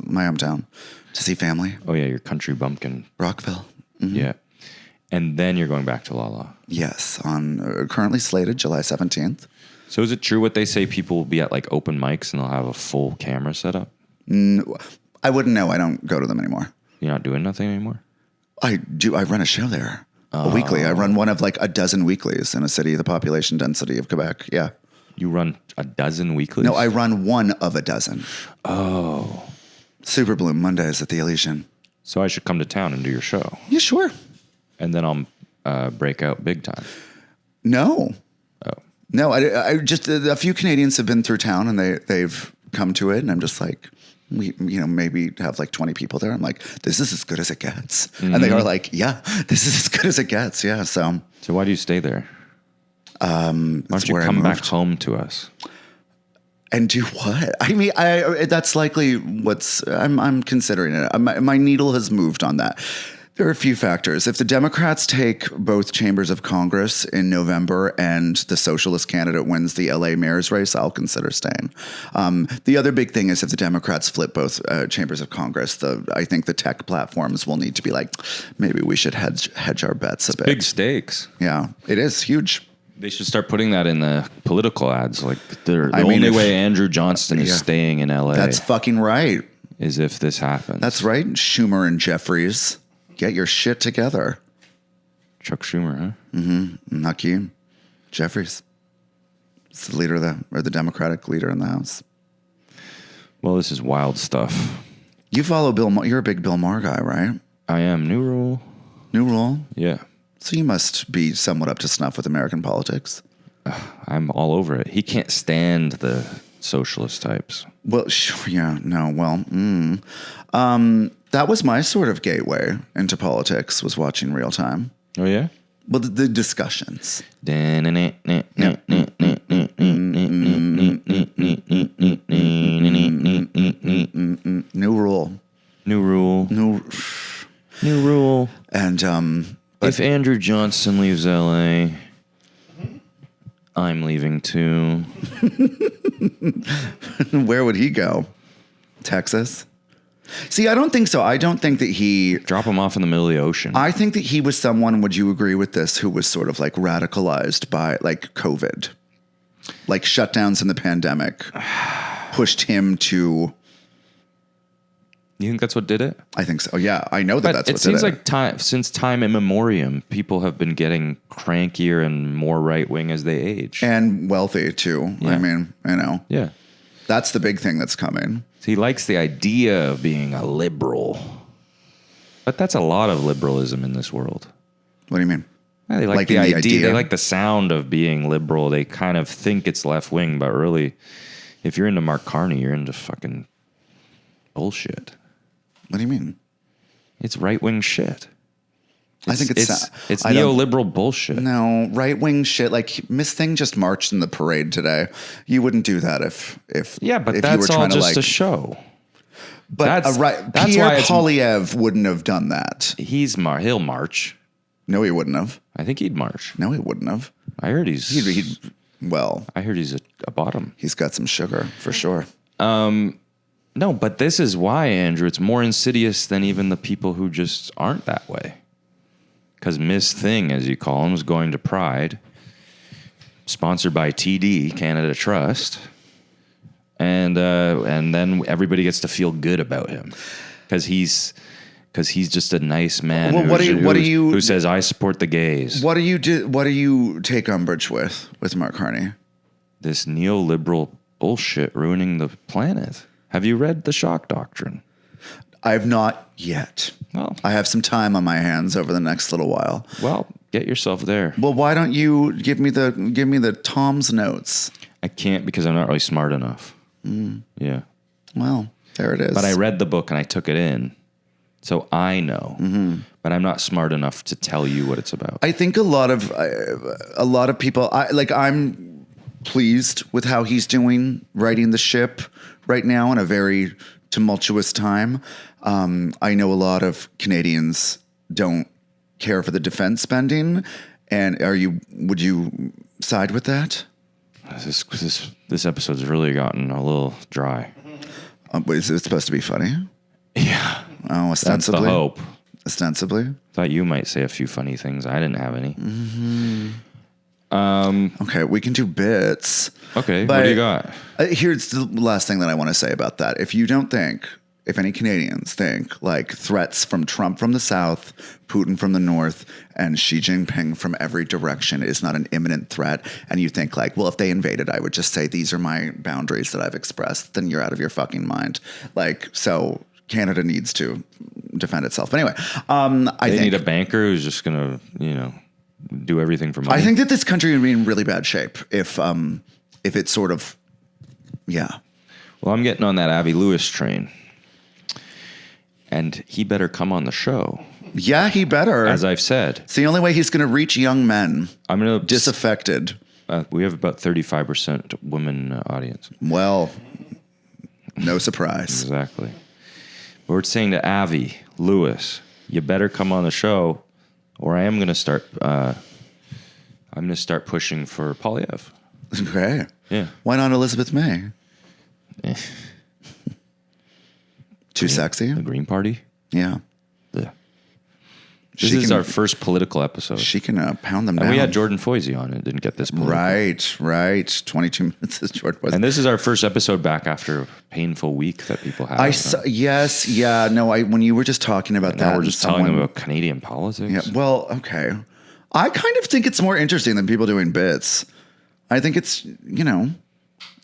my hometown to see family. Oh yeah, your country bumpkin. Rockville. Mm-hmm. Yeah. And then you're going back to Lala. Yes, on currently slated July 17th. So is it true what they say? People will be at like open mics and they'll have a full camera set up? I wouldn't know. I don't go to them anymore. You're not doing nothing anymore? I do. I run a show there. A weekly. I run one of like a dozen weeklies in a city, the population density of Quebec. Yeah. You run a dozen weeklies? No, I run one of a dozen. Oh. Super Bloom Mondays at the Elysian. So I should come to town and do your show? Yeah, sure. And then I'll break out big time? No. Oh. No, I just, a few Canadians have been through town and they've come to it, and I'm just like, we, you know, maybe have like 20 people there. I'm like, this is as good as it gets. Mm-hmm. And they are like, yeah, this is as good as it gets. Yeah. So why do you stay there? Why don't you come back home to us? And do what? I mean, that's likely I'm considering it. My needle has moved on that. There are a few factors. If the Democrats take both chambers of Congress in November and the socialist candidate wins the LA mayor's race, I'll consider staying. The other big thing is if the Democrats flip both chambers of Congress, I think the tech platforms will need to be like, maybe we should hedge our bets a bit. Big stakes. Yeah, it is huge. They should start putting that in the political ads. Like the only way Andrew Johnston is staying in LA. That's fucking right. is if this happens. That's right, Schumer and Jeffries. Get your shit together. Chuck Schumer, huh? Hakeem Jeffries. It's the leader of the Democratic leader in the House. Well, this is wild stuff. You follow Bill Maher. You're a big Bill Maher guy, right? I am. New rule. New rule. Yeah. So you must be somewhat up to snuff with American politics. I'm all over it. He can't stand the socialist types. Well, sure, yeah, no, well, that was my sort of gateway into politics, was watching Real Time. Oh, yeah? Well, the discussions. New rule. New rule. New, New rule. and If Andrew Johnston leaves L.A., I'm leaving too. where would he go? Texas? See, I don't think so. I don't think that he. Drop him off in the middle of the ocean. I think that he was someone, would you agree with this, who was sort of like radicalized by like COVID? Like shutdowns in the pandemic pushed him to. You think that's what did it? I think so. Yeah, I know that But that's it what seems did like since time immemorial, people have been getting crankier and more right wing as they age. And wealthy too. Yeah. I mean, Yeah. that's the big thing that's coming. He likes the idea of being a liberal. But that's a lot of liberalism in this world. What do you mean? Yeah, they like Liking the the idea. They idea? like the sound of being liberal. They kind of think it's left wing, but really, if you're into Mark Carney, you're into fucking bullshit. What do you mean? It's right wing shit. I think it's I don't- neoliberal bullshit. No, right wing shit. Like Miss Thing just marched in the parade today. You wouldn't do that if Yeah, but if that's you were all trying just to like. a show. But that's- right, that's Pierre why it's- Polyev wouldn't have done that. He'll march. No, he wouldn't have. I think he'd march. No, he wouldn't have. I heard he's. Well, I heard he's a bottom. he's got some sugar for sure. No, but this is why, Andrew. It's more insidious than even the people who just aren't that way. Because Miss Thing, as you call him, is going to Pride, sponsored by TD, Canada Trust, and then everybody gets to feel good about him because he's just a nice man. Well, who says I support the gays? What do you take umbrage with Mark Carney? This neoliberal bullshit ruining the planet. Have you read The Shock Doctrine? I've not yet. Well, I have some time on my hands over the next little while. Well, get yourself there. Well, why don't you give me the Tom's notes? I can't because I'm not really smart enough. Yeah. Well, there it is. But I read the book and I took it in. So I know. But I'm not smart enough to tell you what it's about. I think a lot of people. I'm pleased with how he's doing, righting the ship right now in a very tumultuous time. I know a lot of Canadians don't care for the defense spending, and would you side with that? This episode's really gotten a little dry. Is it supposed to be funny? Yeah. Oh, That's the ostensibly. hope. Ostensibly. Thought you might say a few funny things. I didn't have any. Okay, we can do bits. Okay, But what do you got? Here's the last thing that I want to say about that. If any Canadians think like threats from Trump from the south, Putin from the north, and Xi Jinping from every direction is not an imminent threat, and you think like, well, if they invaded, I would just say these are my boundaries that I've expressed, then you're out of your fucking mind. Like, so Canada needs to defend itself. But anyway, I They think need a banker who's just going to, do everything for money. I think that this country would be in really bad shape if it's sort of, yeah. Well, I'm getting on that Avi Lewis train. And he better come on the show, Yeah, he better. as I've said. It's the only way he's going to reach young men, I'm going to disaffected. we have about 35% women audience. Well, no surprise. Exactly. We're saying to Avi Lewis, you better come on the show, or I am going to start. I'm going to start pushing for Polyev. Okay. Yeah. Why not Elizabeth May? Eh. Too sexy? The Green Party. Yeah. Yeah. This is our first political episode. She can pound them down. And we had Jordan Foisey on it. Didn't get this political. Right. 22 minutes is Jordan Foisey. And this is our first episode back after a painful week that people have. Yes. Yeah. No, when you were just talking about that. Now we're just telling them about Canadian politics. Yeah. Well, okay. I kind of think it's more interesting than people doing bits. I think it's,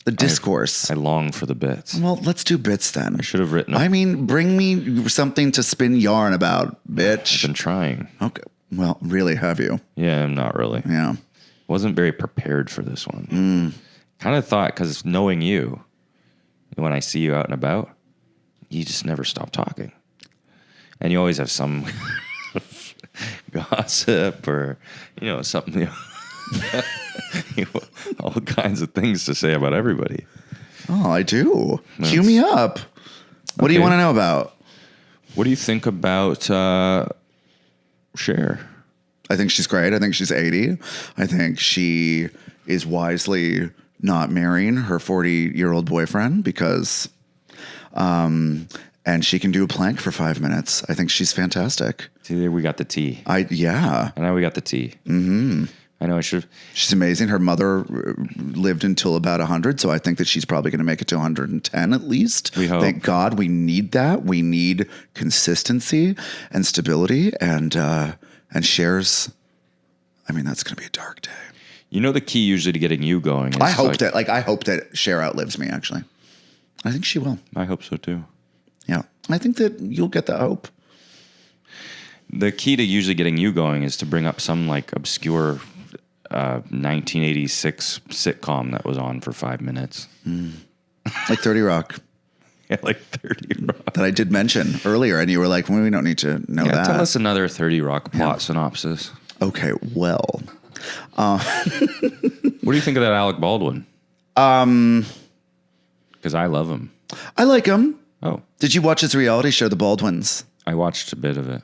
the discourse. I long for the bits. Well, let's do bits then. I should have written. I mean, bring me something to spin yarn about, bitch. I've been trying. Okay. Well, really, have you? Yeah, I'm not really. Yeah. Wasn't very prepared for this one. Kind of thought, because knowing you, when I see you out and about, you just never stop talking. And you always have some gossip or, something, all kinds of things to say about everybody. Oh, I do. Cue me up. What do you want to know about? What do you think about Cher? I think she's great. I think she's 80. I think she is wisely not marrying her 40-year-old boyfriend because, and she can do a plank for 5 minutes. I think she's fantastic. See, there we got the tea. Yeah. And now we got the tea. Mm-hmm. I know I should. She's amazing. Her mother lived until about 100, so I think that she's probably going to make it to 110 at least. We hope. Thank God. We need that. We need consistency and stability, and Cher's. I mean, that's going to be a dark day. The key usually to getting you going is I hope that Cher outlives me, actually. I think she will. I hope so too. Yeah. I think that you'll get the hope. The key to usually getting you going is to bring up some obscure 1986 sitcom that was on for 5 minutes. Like 30 Rock. Yeah, like 30 Rock. That I did mention earlier, and you were like, well, we don't need to know that. Tell us another 30 Rock plot synopsis. Okay, well. What do you think of that Alec Baldwin? Because I love him. I like him. Oh. Did you watch his reality show, The Baldwins? I watched a bit of it.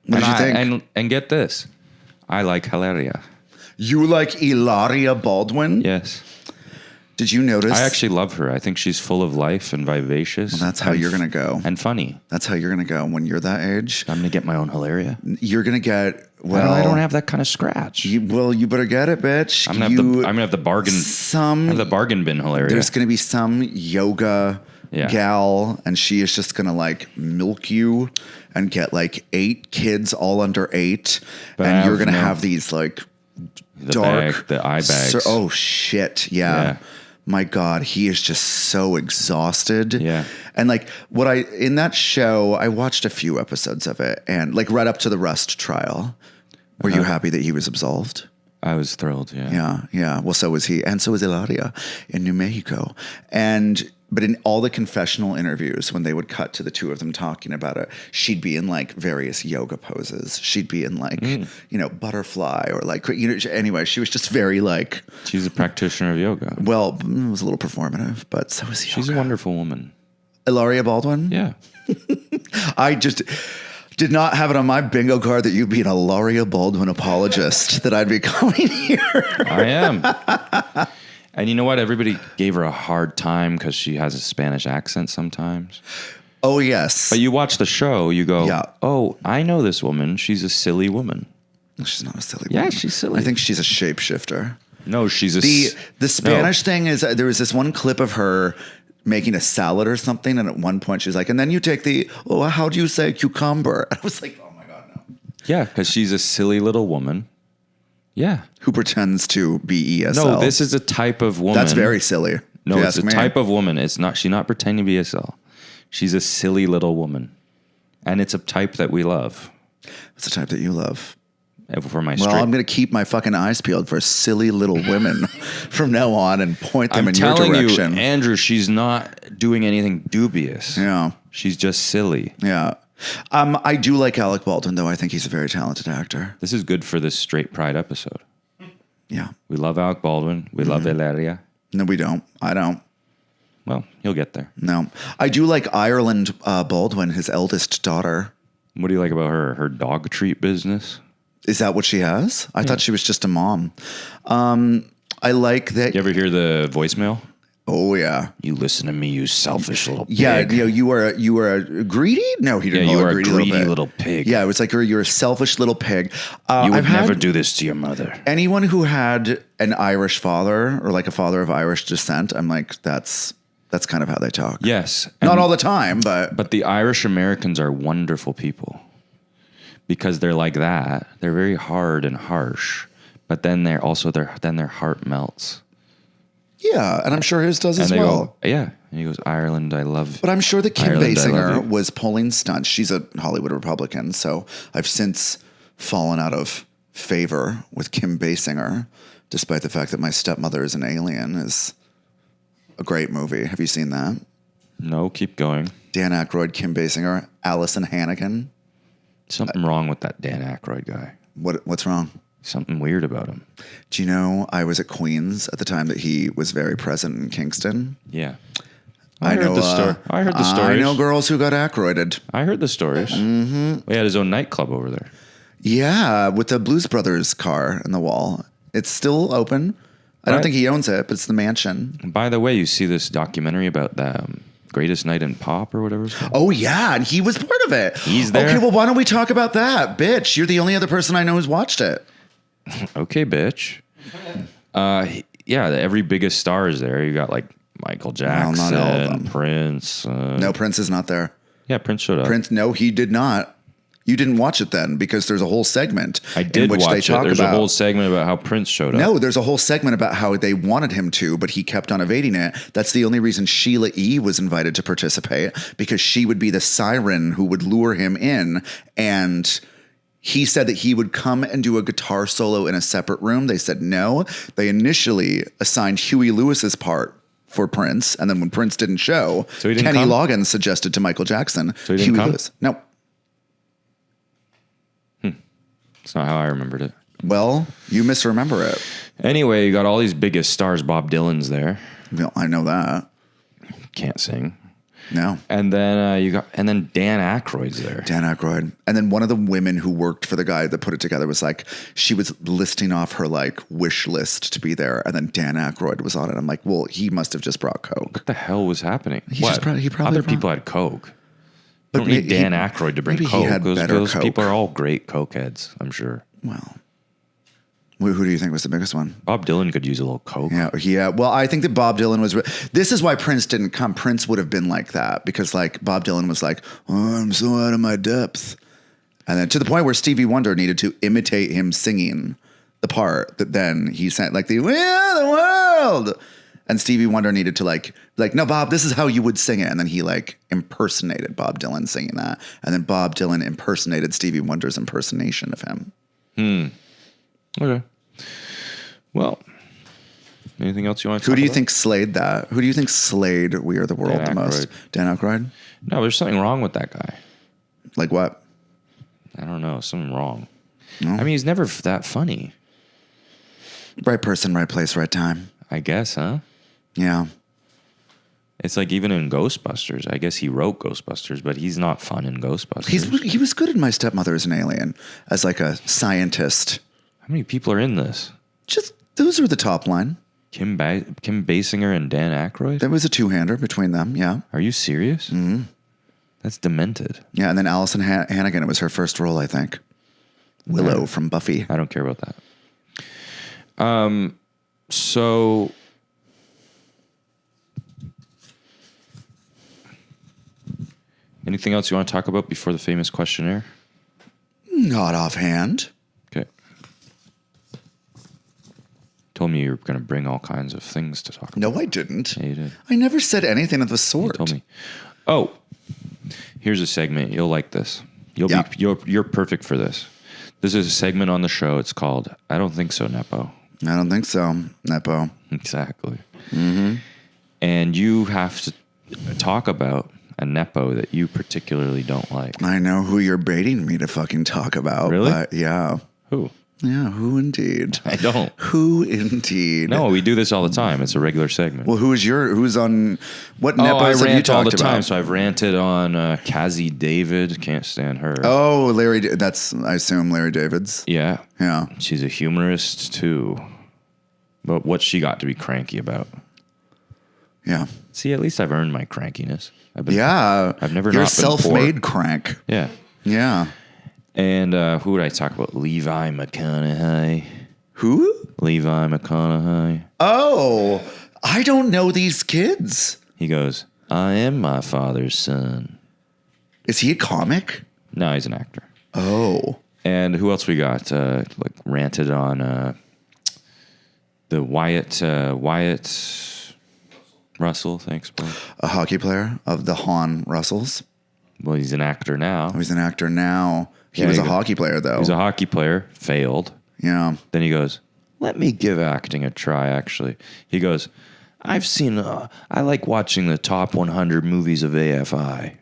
What did you think? And get this. I like Hilaria. You like Hilaria Baldwin? Yes. Did you notice? I actually love her. I think she's full of life and vivacious. Well, that's how you're going to go. And funny. That's how you're going to go when you're that age. I'm going to get my own Hilaria. You're going to get, well... I don't have that kind of scratch. You better get it, bitch. I'm going to have the bargain... the bargain bin Hilaria. There's going to be some yoga gal, and she is just going to milk you and get 8 kids all under 8. And you're going to have these dark... the eye bags. Oh, shit. Yeah. My God, he is just so exhausted. Yeah. And in that show, I watched a few episodes of it, and right up to the Rust trial. Were you happy that he was absolved? I was thrilled, yeah. Yeah. Well, so was he. And so was Hilaria in New Mexico. But in all the confessional interviews, when they would cut to the two of them talking about it, she'd be in various yoga poses. She'd be in butterfly or anyway, she was just very She's a practitioner of yoga. Well, it was a little performative, but so is yoga. She's a wonderful woman. Hilaria Baldwin? Yeah. I just did not have it on my bingo card that you'd be an Hilaria Baldwin apologist, that I'd be coming here. I am. And you know what? Everybody gave her a hard time because she has a Spanish accent sometimes. Oh, yes. But you watch the show, you go, oh, I know this woman. She's a silly woman. She's not a silly woman. Yeah, she's silly. I think she's a shapeshifter. No, she's The Spanish thing is, there was this one clip of her making a salad or something, and at one point she's like, and then you take how do you say cucumber? And I was like, oh my God, no. Yeah, because she's a silly little woman. Yeah. Who pretends to be ESL. No, this is a type of woman. That's very silly. No, it's a type of woman. She's not pretending to be ESL. She's a silly little woman. And it's a type that we love. It's a type that you love. For my Well, I'm going to keep my fucking eyes peeled for silly little women from now on and point them in your direction. I'm telling you, Andrew, she's not doing anything dubious. Yeah. She's just silly. Yeah. I do like Alec Baldwin, though. I think he's a very talented actor. This is good for this Straight Pride episode. Yeah. We love Alec Baldwin. We love Hilaria. No, we don't. I don't. Well, he'll get there. No. I do like Ireland Baldwin, his eldest daughter. What do you like about her? Her dog treat business? Is that what she has? I thought she was just a mom. I like that. You ever hear the voicemail? Oh yeah. You listen to me, you selfish little pig. Yeah, you were a greedy? No, he didn't. Yeah, you call her are a greedy little little pig. Yeah, it was like you're a selfish little pig. You would I've never had do this to your mother. anyone who had an Irish father or like a father of Irish descent. I'm like, that's kind of how they talk. Yes. Not and- all the time, but But the Irish Americans are wonderful people because they're like that. They're very hard and harsh, but then their heart melts. yeah, and I'm sure his does as And they well. go, yeah. And he goes, Ireland, I love. But I'm sure that Kim Ireland, I love Basinger you. was pulling stunts. She's a Hollywood Republican, so I've since fallen out of favor with Kim Basinger, despite the fact that My Stepmother is an Alien is a great movie. Have you seen that? No, keep going. Dan Aykroyd, Kim Basinger, Allison Hannigan. Something wrong with that Dan Aykroyd guy. What's wrong? Something weird about him. Do you know I was at Queens at the time that he was very present in Kingston? Yeah. I heard know the story. I heard the stories. I know girls who got Aykroyded. I heard the stories. Mm-hmm. He had his own nightclub over there. Yeah, with the Blues Brothers car in the wall. It's still open. I don't Right. think he owns it, but it's the mansion. By the way, you see this documentary about the Greatest Night in Pop or whatever it's called? Oh, yeah, and he was part of it. He's there? Okay, well, why don't we talk about that? Bitch, you're the only other person I know who's watched it. Okay, bitch. Yeah, every biggest star is there. You got like Michael Jackson, not all of them. Prince. No, Prince is not there. Yeah, Prince showed up. Prince, no, he did not. You didn't watch it then because there's a whole segment I in did which they watch talk it. There's about a whole segment about how Prince showed up. No, there's a whole segment about how they wanted him to, but he kept on evading it. That's the only reason Sheila E. was invited to participate, because she would be the siren who would lure him in. And he said that he would come and do a guitar solo in a separate room. They said no. They initially assigned Huey Lewis's part for Prince. And then when Prince didn't show, So he didn't Kenny come? Loggins suggested to Michael Jackson, So he didn't come? Lewis. No. It's not how I remembered it. Well, you misremember it. Anyway, you got all these biggest stars. Bob Dylan's there. Well, I know that. Can't sing. No. And then and then Dan Aykroyd's there. Dan Aykroyd. And then one of the women who worked for the guy that put it together was like, she was listing off her like wish list to be there. And then Dan Aykroyd was on it. I'm like, well, he must have just brought Coke. What the hell was happening? He What? just probably Other brought- people had Coke. But Don't need he- Dan Aykroyd to bring maybe Coke. he had better Those Coke. people are all great Coke heads, I'm sure. Well, who do you think was the biggest one? Bob Dylan could use a little Coke. Yeah. Well, I think that Bob Dylan was. This is why Prince didn't come. Prince would have been like that because, like, Bob Dylan was like, "Oh, I'm so out of my depth," and then to the point where Stevie Wonder needed to imitate him singing the part that then he sang, like the "We Are the World," and Stevie Wonder needed to like, no, Bob, this is how you would sing it, and then he like impersonated Bob Dylan singing that, and then Bob Dylan impersonated Stevie Wonder's impersonation of him. Okay. Well, anything else you want to talk Who do you about? think slayed that? Who do you think slayed "We Are the World" the most? Dan Aykroyd? No, there's something wrong with that guy. Like what? I don't know. Something wrong. No? I mean, he's never that funny. Right person, right place, right time. I guess, huh? Yeah. It's like even in Ghostbusters. I guess he wrote Ghostbusters, but he's not fun in Ghostbusters. He was good in My Stepmother is an Alien as like a scientist. How many people are in this? Just those are the top line. Kim Basinger and Dan Aykroyd? There was a two-hander between them. Yeah. Are you serious? Mm-hmm. That's demented. Yeah. And then Allison Hannigan, it was her first role, I think. Willow from Buffy. I don't care about that. So anything else you want to talk about before the famous questionnaire? Not offhand. Okay. Told me you were going to bring all kinds of things to talk about. No, I didn't. Yeah, you did. I never said anything of the sort. You told me. Oh, here's a segment. You'll like this. You're perfect for this. This is a segment on the show. It's called I Don't Think So, Nepo. I don't think so, Nepo. Exactly. Mm-hmm. And you have to talk about a Nepo that you particularly don't like. I know who you're baiting me to fucking talk about. Really? But yeah. Who? Yeah, who indeed? I don't. Who indeed? No, we do this all the time. It's a regular segment. Well, who's on, what I Nepos have you rant all talked the time. about? So I've ranted on Kazi David. Can't stand her. Oh, that's, I assume, Larry David's. Yeah. Yeah. She's a humorist too. But what's she got to be cranky about? Yeah. See, at least I've earned my crankiness. Yeah. I've never You're a not been poor. self-made crank. Yeah. Yeah. And who would I talk about? Levi McConaughey. Who? Levi McConaughey. Oh, I don't know these kids. He goes, I am my father's son. Is he a comic? No, he's an actor. Oh. And who else we got? Like ranted on the Wyatt Russell. Thanks, Paul. A hockey player of the Han Russells. Well, he's an actor now. Oh, he's an actor now. He Yeah, was he a goes- hockey player, though. He was a hockey player, failed. Yeah. Then he goes, let me give acting a try, actually. He goes, I like watching the top 100 movies of AFI.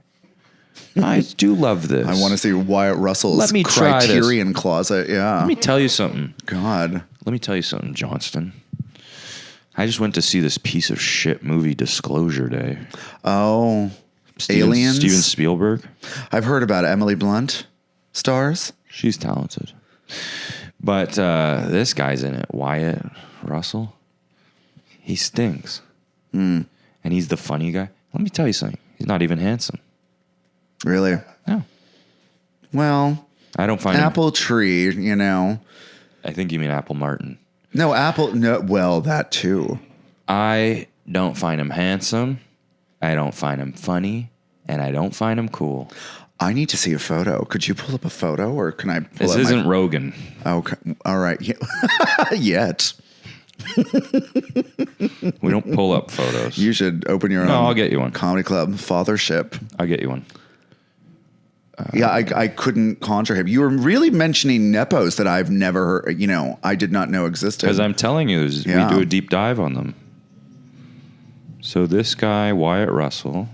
I do love this. I want to see Wyatt Russell's Let me try this. Criterion Closet. Yeah. Let me tell you something. God. Let me tell you something, Johnston. I just went to see this piece of shit movie, Disclosure Day. Oh. Aliens? Steven Spielberg. I've heard about it. Emily Blunt stars. She's talented. But this guy's in it, Wyatt Russell. He stinks. And he's the funny guy. Let me tell you something. He's not even handsome. Really? No. Well, I don't find him. Apple Tree, you know. I think you mean Apple Martin. No, Apple. No, well, that too. I don't find him handsome. I don't find him funny. And I don't find him cool. I need to see a photo. Could you pull up a photo, or can I pull This up isn't Rogan. Okay. All right. Yeah. Yet. We don't pull up photos. You should open your own. No, I'll get you one. Comedy club. Fathership. I'll get you one. Yeah, I couldn't conjure him. You were really mentioning nepos that I've never heard, I did not know existed. Because I'm telling you, Yeah. we do a deep dive on them. So this guy, Wyatt Russell.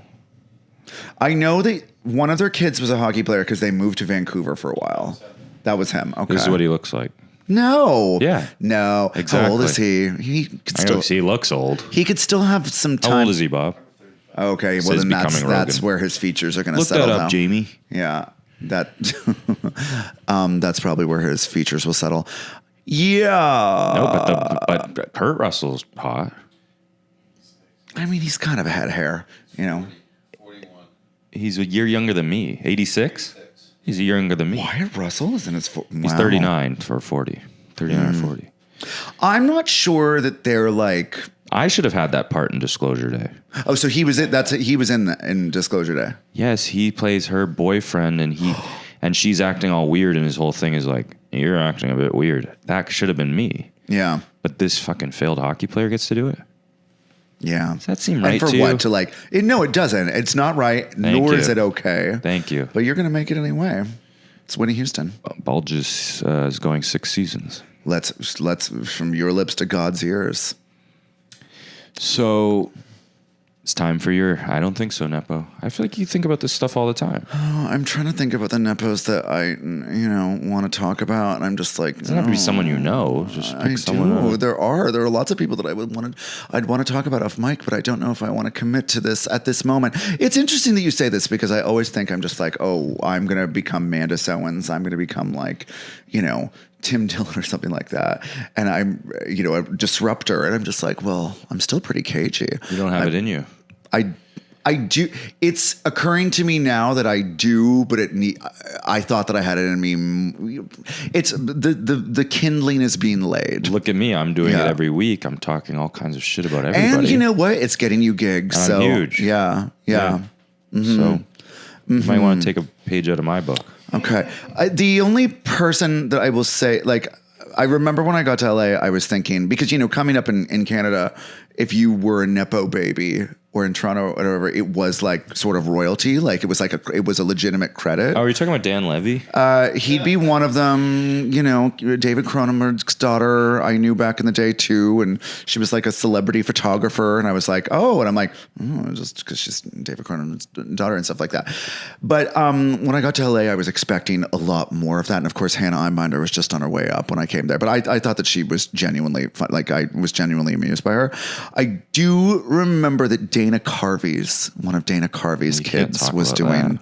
I know that one of their kids was a hockey player because they moved to Vancouver for a while. That was him. Okay. This is what he looks like. No. Yeah. No. How old is he? He could I know still. he looks old. He could still have some time. How old is he, Bob? Okay. Well, Says then that's becoming Rogan. where his features are going to Look settle that up, now. Jamie. Yeah. That's probably where his features will settle. Yeah. No, but Kurt Russell's hot. I mean, he's kind of had hair, 41. He's a year younger than me. 86? He's a year younger than me. Wyatt Russell is in his. He's 39 or 40. 39 or 40. I'm not sure that they're like. I should have had that part in Disclosure Day. Oh, so he was in Disclosure Day. Yes, he plays her boyfriend, and she's acting all weird, and his whole thing is like, you're acting a bit weird. That should have been me. Yeah. But this fucking failed hockey player gets to do it. Yeah. Does that seem right and for to what? you? To like? No, it doesn't. It's not right. Nor you. is it okay. Thank you. But you're going to make it anyway. It's Whitney Houston. Bulges is going 6 seasons. Let's from your lips to God's ears. So it's time for your. I don't think so, Nepo. I feel like you think about this stuff all the time. Oh, I'm trying to think about the nepos that I want to talk about, and I'm just like, It doesn't have to be someone you know. Just pick I someone. do. There are lots of people that I'd want to talk about off mic, but I don't know if I want to commit to this at this moment. It's interesting that you say this because I always think I'm just like, oh, I'm going to become Mandis Owens. I'm going to become like, Tim Dillon or something like that. And I'm, a disruptor. And I'm just like, well, I'm still pretty cagey. You don't have it in you. I do. It's occurring to me now that I do, but I thought that I had it in me. It's the kindling is being laid. Look at me. I'm doing it Yeah. every week. I'm talking all kinds of shit about everybody. And you know what? It's getting you gigs. I'm So huge. Yeah. So you might want to take a page out of my book. Okay. The only person that I will say, like, I remember when I got to LA, I was thinking, because, coming up in Canada, if you were a Nepo baby or in Toronto or whatever, it was like sort of royalty. Like it was it was a legitimate credit. Oh, are you talking about Dan Levy? He'd be one of them, David Cronenberg's daughter I knew back in the day too. And she was like a celebrity photographer. And I was like, oh, and I'm like, just because she's David Cronenberg's daughter and stuff like that. But when I got to LA, I was expecting a lot more of that. And of course, Hannah Einbinder was just on her way up when I came there. But I thought that she was genuinely fun. Like I was genuinely amused by her. I do remember that one of Dana Carvey's You can't kids talk was about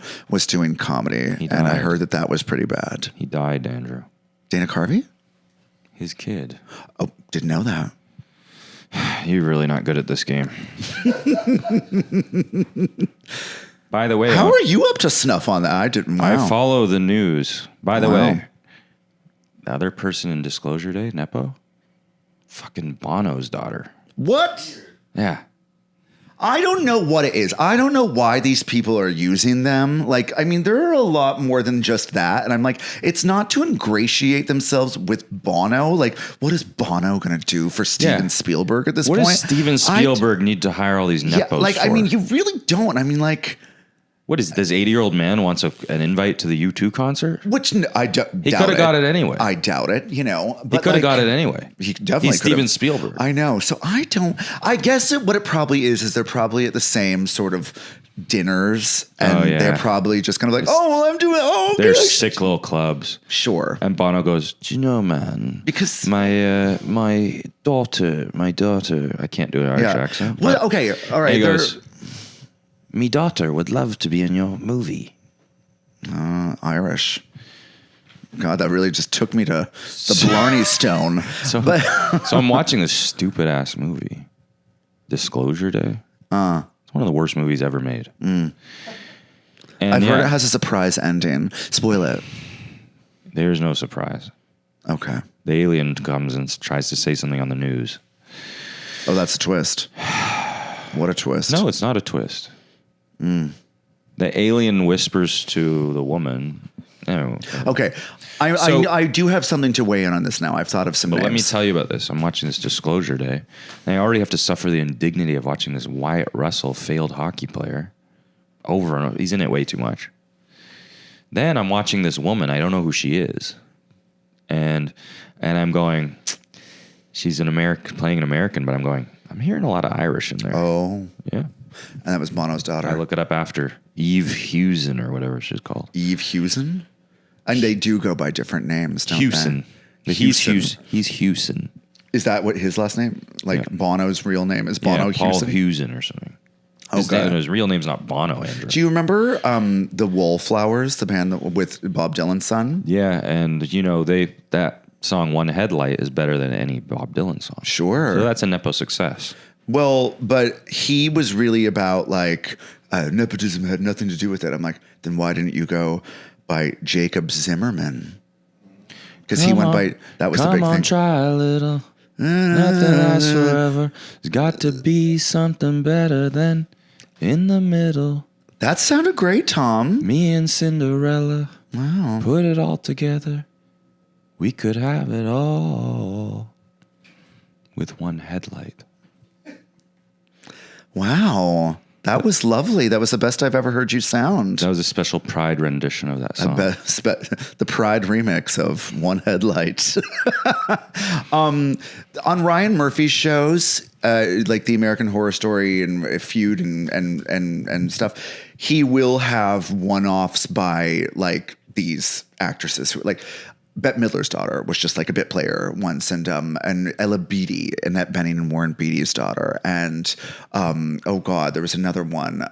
doing comedy. He And I died. heard that was pretty bad. He died, Andrew. Dana Carvey? His kid. Oh, didn't know that. You're really not good at this game. By the way, How are you up to snuff on that? I didn't. Wow. I follow the news. By the Wow. way, the other person in Disclosure Day, Nepo, fucking Bono's daughter. What? Yeah. I don't know what it is. I don't know why these people are using them. Like, I mean, there are a lot more than just that. And I'm like, it's not to ingratiate themselves with Bono. Like, what is Bono going to do for Steven Spielberg at this What point? does Steven Spielberg need to hire all these Nepos like, for? I mean, you really don't. I mean, like, What is this 80-year-old man wants an invite to the U2 concert? which I doubt He could have got it anyway. I doubt it, you know. But He could have got it anyway. He definitely He's could have. Steven Spielberg. I know. So I guess what it probably is they're probably at the same sort of dinners, and they're probably just kind of like, I'm doing. They're gosh. sick little clubs. Sure. And Bono goes, do you know, man? Because my daughter, I can't do an Irish accent. Well, but okay, all right. He goes, me daughter would love to be in your movie. Irish. God, that really just took me to the Blarney Stone. So I'm watching this stupid ass movie, Disclosure Day. It's one of the worst movies ever made. And I've heard it has a surprise ending. Spoil it. There's no surprise. Okay. The alien comes and tries to say something on the news. Oh, that's a twist. What a twist. No, it's not a twist. The alien whispers to the woman. No. Okay. I do have something to weigh in on this now. I've thought of some names. Let me tell you about this. I'm watching this Disclosure Day, and I already have to suffer the indignity of watching this Wyatt Russell, failed hockey player, over and over. He's in it way too much. Then I'm watching this woman. I don't know who she is, and I'm going, she's an American, playing an American, but I'm going, I'm hearing a lot of Irish in there. Oh. Yeah. And that was Bono's daughter. I look it up after. Eve Hewson or whatever she's called. Eve Hewson? And they do go by different names, don't Hewson. they? He's Hewson. Is that what his last name? Like Bono's real name is Bono Paul Hewson? Hewson or something. Okay. His real name's not Bono, Andrew. Do you remember the Wallflowers, the band with Bob Dylan's son? Yeah, and you know that song "One Headlight" is better than any Bob Dylan song. Sure. So that's a Nepo success. Well, but he was really about like nepotism had nothing to do with it. I'm like, then why didn't you go by Jacob Zimmerman? Because he went by, that was the big Come on, thing. try a little. Nothing lasts forever. There's got to be something better than in the middle. That sounded great, Tom. Me and Cinderella. Wow. Put it all together. We could have it all with one headlight. Wow. That was lovely. That was the best I've ever heard you sound. That was a special Pride rendition of that song. The Pride remix of One Headlight. On Ryan Murphy's shows, like the American Horror Story and Feud and stuff, he will have one-offs by like these actresses who like Bette Midler's daughter was just like a bit player once, and Ella Beatty, Annette Bening and Warren Beatty's daughter, and oh god, there was another one,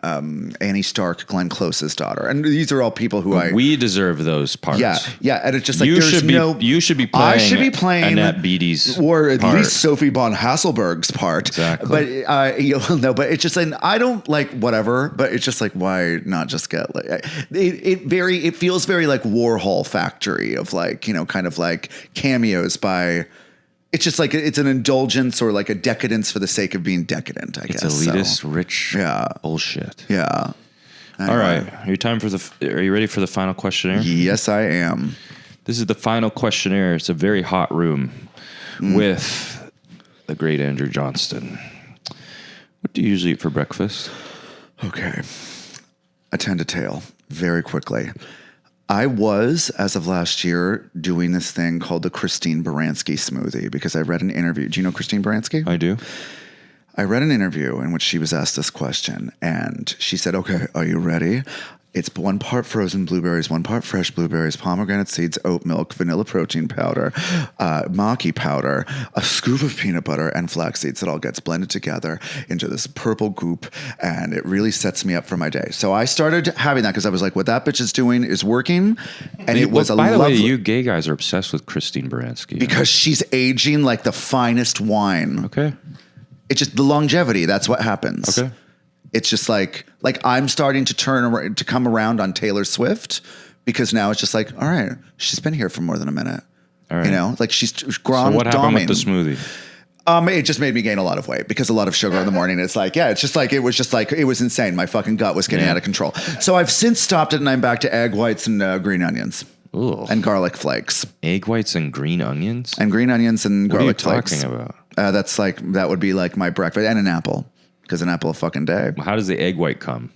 Annie Stark, Glenn Close's daughter, and these are all people who we deserve those parts. yeah, and it's just like you there's should be playing. I should be playing Annette Beatty's or at part. least Sophie von Hasselberg's part. Exactly. But no, but it's just like I don't like whatever. But it's just like why not just get like it feels very like Warhol Factory of like kind of like cameos by. It's just like it's an indulgence or like a decadence for the sake of being decadent. I guess it's elitist, rich bullshit. Yeah. All right. Are you ready for the final questionnaire? Yes, I am. This is the final questionnaire. It's a very hot room with the great Andrew Johnston. What do you usually eat for breakfast? Okay. Attend to tail very quickly. I was, as of last year, doing this thing called the Christine Baranski smoothie because I read an interview. Do you know Christine Baranski? I do. I read an interview in which she was asked this question, and she said, okay, are you ready? It's 1 part frozen blueberries, 1 part fresh blueberries, pomegranate seeds, oat milk, vanilla protein powder, maki powder, a scoop of peanut butter, and flax seeds. It all gets blended together into this purple goop, and it really sets me up for my day. So I started having that because I was like, what that bitch is doing is working, and it was by the way, you gay guys are obsessed with Christine Baranski. Because she's aging like the finest wine. Okay. It's just the longevity. That's what happens. Okay. It's just like I'm starting to to come around on Taylor Swift because now it's just like, all right, she's been here for more than a minute. All right. You know, like she's grown. So what happened with the smoothie? It just made me gain a lot of weight because a lot of sugar in the morning. It's like, yeah, it was insane. My fucking gut was getting out of control. So I've since stopped it and I'm back to egg whites and green onions. Ooh. And garlic flakes. Egg whites and green onions? And green onions and garlic flakes. What are you talking about? That would be like my breakfast and an apple because an apple a fucking day. How does the egg white come?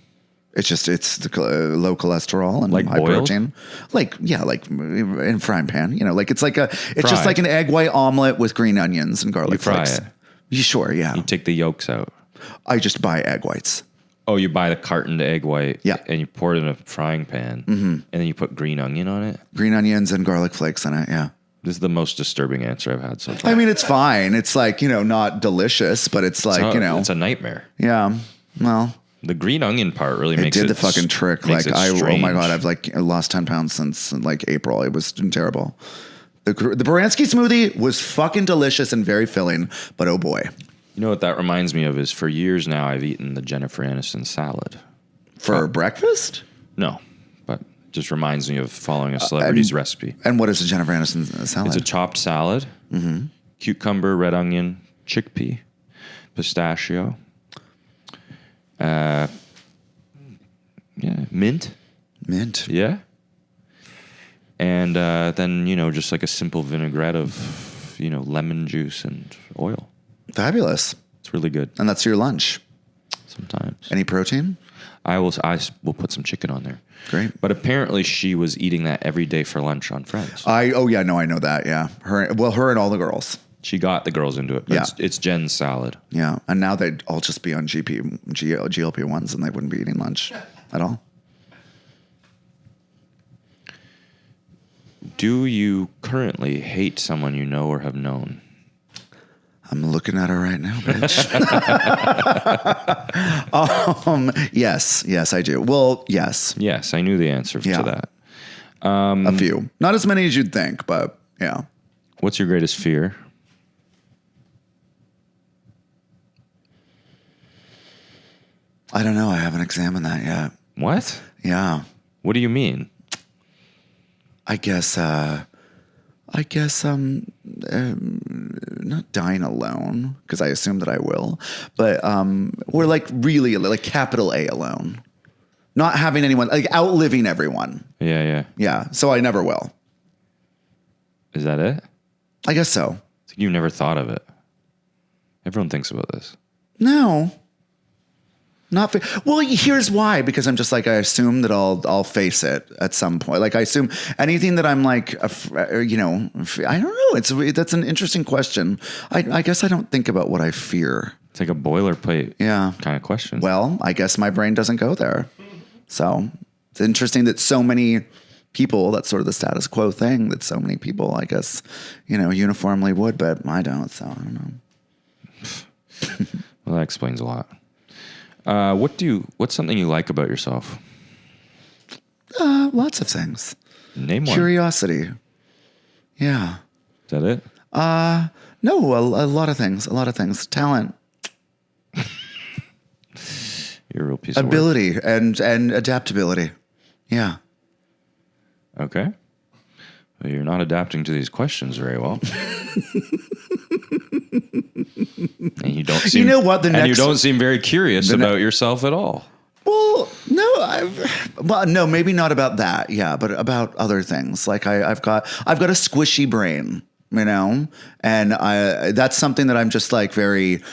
It's the low cholesterol and like high boiled? protein. Like in frying pan. You know, like it's just like an egg white omelet with green onions and garlic flakes. Fry it. You sure? Yeah. You take the yolks out. I just buy egg whites. Oh, you buy the cartoned egg white. Yeah. And you pour it in a frying pan. Mm-hmm. And then you put green onion on it. Green onions and garlic flakes in it. Yeah. This is the most disturbing answer I've had so far. I mean, it's fine. It's like, not delicious, but it's like, It's a nightmare. Yeah. Well, The green onion part really makes it... It did the fucking trick. Like, oh my God, I've lost 10 pounds since like April. It was terrible. The Baranski smoothie was fucking delicious and very filling, but oh boy. You know what that reminds me of is for years now I've eaten the Jennifer Aniston salad. For breakfast? No, but just reminds me of following a celebrity's recipe. And what is a Jennifer Aniston salad? It's a chopped salad, cucumber, red onion, chickpea, pistachio, mint. Mint. Yeah. And then, just like a simple vinaigrette of, lemon juice and oil. Fabulous. It's really good. And that's your lunch? Sometimes. Any protein? I will put some chicken on there. Great. But apparently she was eating that every day for lunch on Friends. I know that. Yeah. Her and all the girls. She got the girls into it. But Yeah. It's Jen's salad. Yeah. And now they'd all just be on GLP-1s and they wouldn't be eating lunch at all. Do you currently hate someone you know or have known? I'm looking at her right now, bitch. Yes, I do. Well, yes. Yes, I knew the answer to that. A few. Not as many as you'd think, but yeah. What's your greatest fear? I don't know. I haven't examined that yet. What? Yeah. What do you mean? I guess not dying alone, because I assume that I will, but we're like really like capital A alone. Not having anyone, like outliving everyone. Yeah. Yeah. So I never will. Is that it? I guess so. You've never thought of it. Everyone thinks about this. No. Well, here's why. Because I'm just like, I assume that I'll face it at some point. Like I assume anything that I'm like, I don't know. That's an interesting question. I guess I don't think about what I fear. It's like a boilerplate kind of question. Well, I guess my brain doesn't go there. So it's interesting that so many people, that's sort of the status quo thing, that so many people, I guess, uniformly would, but I don't. So I don't know. Well, that explains a lot. What's something you like about yourself? Lots of things. Name one. Curiosity. Yeah. Is that it? No, a lot of things. Talent. You're a real piece of work. Ability and adaptability. Yeah. Okay. Well, you're not adapting to these questions very well. And you don't seem, you don't seem very curious about yourself at all. Well, no, maybe not about that. Yeah, but about other things. Like I've got a squishy brain, and that's something that I'm just like very,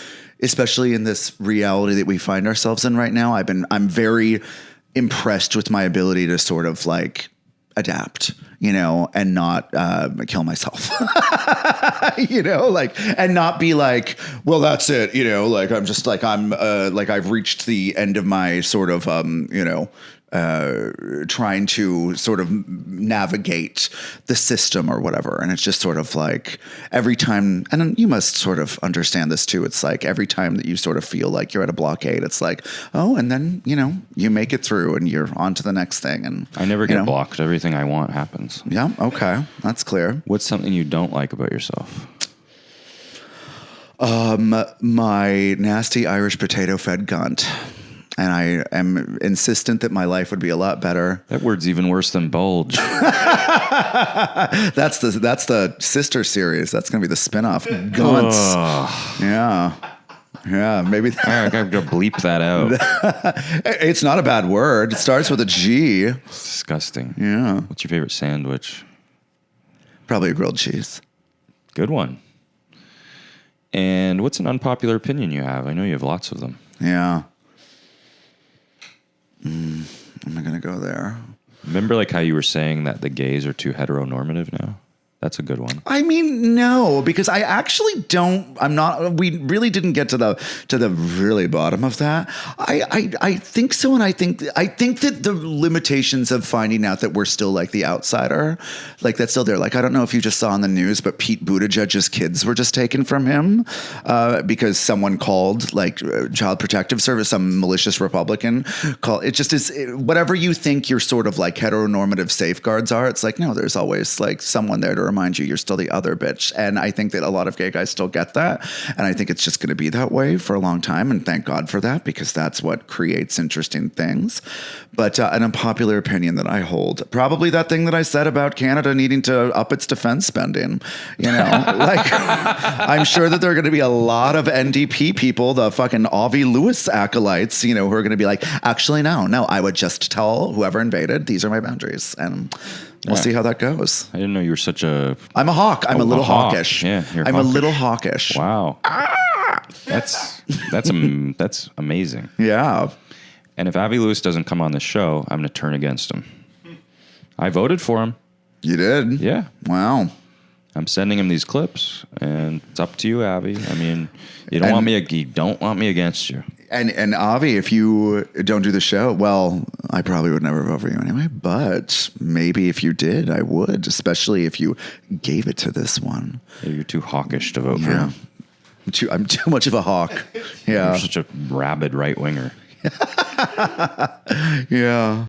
especially in this reality that we find ourselves in right now. I'm very impressed with my ability to sort of like adapt, and not kill myself, and not be like, well, that's it, like I'm just like like I've reached the end of my sort of trying to sort of navigate the system or whatever. And it's just sort of like every time, and you must sort of understand this too. It's like every time that you sort of feel like you're at a blockade, it's like, oh, and then, you make it through and you're on to the next thing. And I never get blocked. Everything I want happens. Yeah. Okay. That's clear. What's something you don't like about yourself? My nasty Irish potato fed gunt. And I am insistent that my life would be a lot better. That word's even worse than bulge. That's the sister series. That's going to be the spinoff. Gunts. Yeah. Yeah, maybe. I gotta bleep that out. It's not a bad word. It starts with a G. It's disgusting. Yeah. What's your favorite sandwich? Probably a grilled cheese. Good one. And what's an unpopular opinion you have? I know you have lots of them. Yeah. I'm not going to go there. Remember like how you were saying that the gays are too heteronormative now? That's a good one. I mean, no, because I actually don't. I'm not. We really didn't get to the really bottom of that. I think so, and I think that the limitations of finding out that we're still like the outsider, like that's still there. Like I don't know if you just saw on the news, but Pete Buttigieg's kids were just taken from him because someone called like Child Protective Service, some malicious Republican call. It just is whatever you think your sort of like heteronormative safeguards are. It's like no, there's always like someone there to remind you you're still the other bitch. And I think that a lot of gay guys still get that. And I think it's just going to be that way for a long time. And thank God for that, because that's what creates interesting things. But an unpopular opinion that I hold, probably that thing that I said about Canada needing to up its defense spending. You know, like I'm sure that there are going to be a lot of NDP people, the fucking Avi Lewis acolytes, you know, who are going to be like, actually, no, I would just tell whoever invaded, these are my boundaries. And we'll see how that goes. I didn't know you were such a... I'm a hawk. I'm a little hawkish. Yeah, you're I'm hawkish. a little hawkish. Wow. That's amazing. Yeah. And if Avi Lewis doesn't come on the show, I'm going to turn against him. I voted for him. You did? Yeah. Wow. I'm sending him these clips, and it's up to you, Avi. I mean, you don't want me against you. And Avi, if you don't do the show, well, I probably would never vote for you anyway. But maybe if you did, I would, especially if you gave it to this one. Yeah, you're too hawkish to vote for him. I'm too much of a hawk. Yeah. You're such a rabid right winger. Yeah.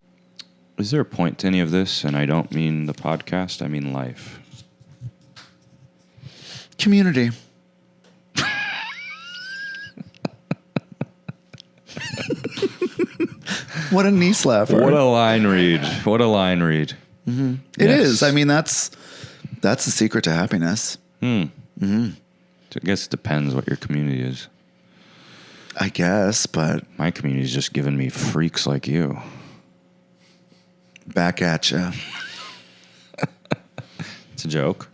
Is there a point to any of this? And I don't mean the podcast, I mean life. Community. What a knee slapper. What a line read. Mm-hmm. It is. I mean, that's the secret to happiness. Mm-hmm. I guess it depends what your community is. I guess, but... My community's just giving me freaks like you. Back at you. It's a joke.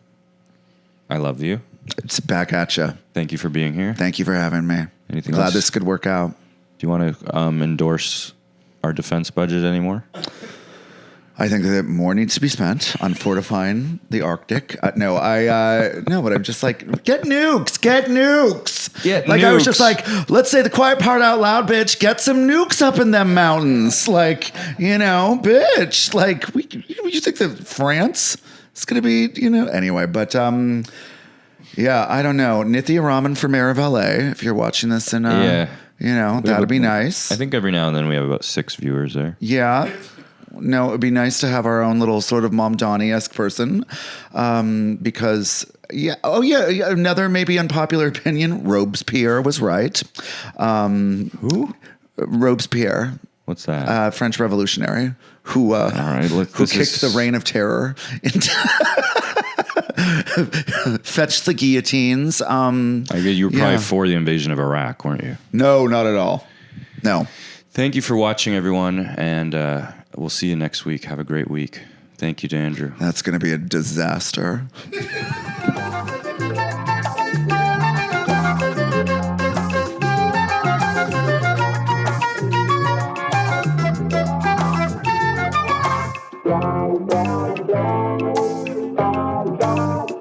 I love you. It's back at you. Thank you for being here. Thank you for having me. Anything Glad else? this could work out. Do you want to endorse our defense budget anymore? I think that more needs to be spent on fortifying the Arctic. No, but I'm just like, get nukes. I was just like, let's say the quiet part out loud, bitch. Get some nukes up in them mountains. Like, you know, bitch. Like, you think that France is going to be, you know, anyway, but, yeah, I don't know. Nithya Raman for Mayor of LA, if you're watching this, and yeah. You know, that'd be nice. I think every now and then we have about 6 viewers there. Yeah. No, it'd be nice to have our own little sort of Mom Donnie-esque person. Because, yeah. Oh, yeah. Another maybe unpopular opinion. Robespierre was right. Who? Robespierre. What's that? French revolutionary who kicked the reign of terror into... Fetch the guillotines. I guess you were probably for the invasion of Iraq, weren't you? No, not at all. No. Thank you for watching, everyone, and we'll see you next week. Have a great week. Thank you to Andrew. That's going to be a disaster. Bye.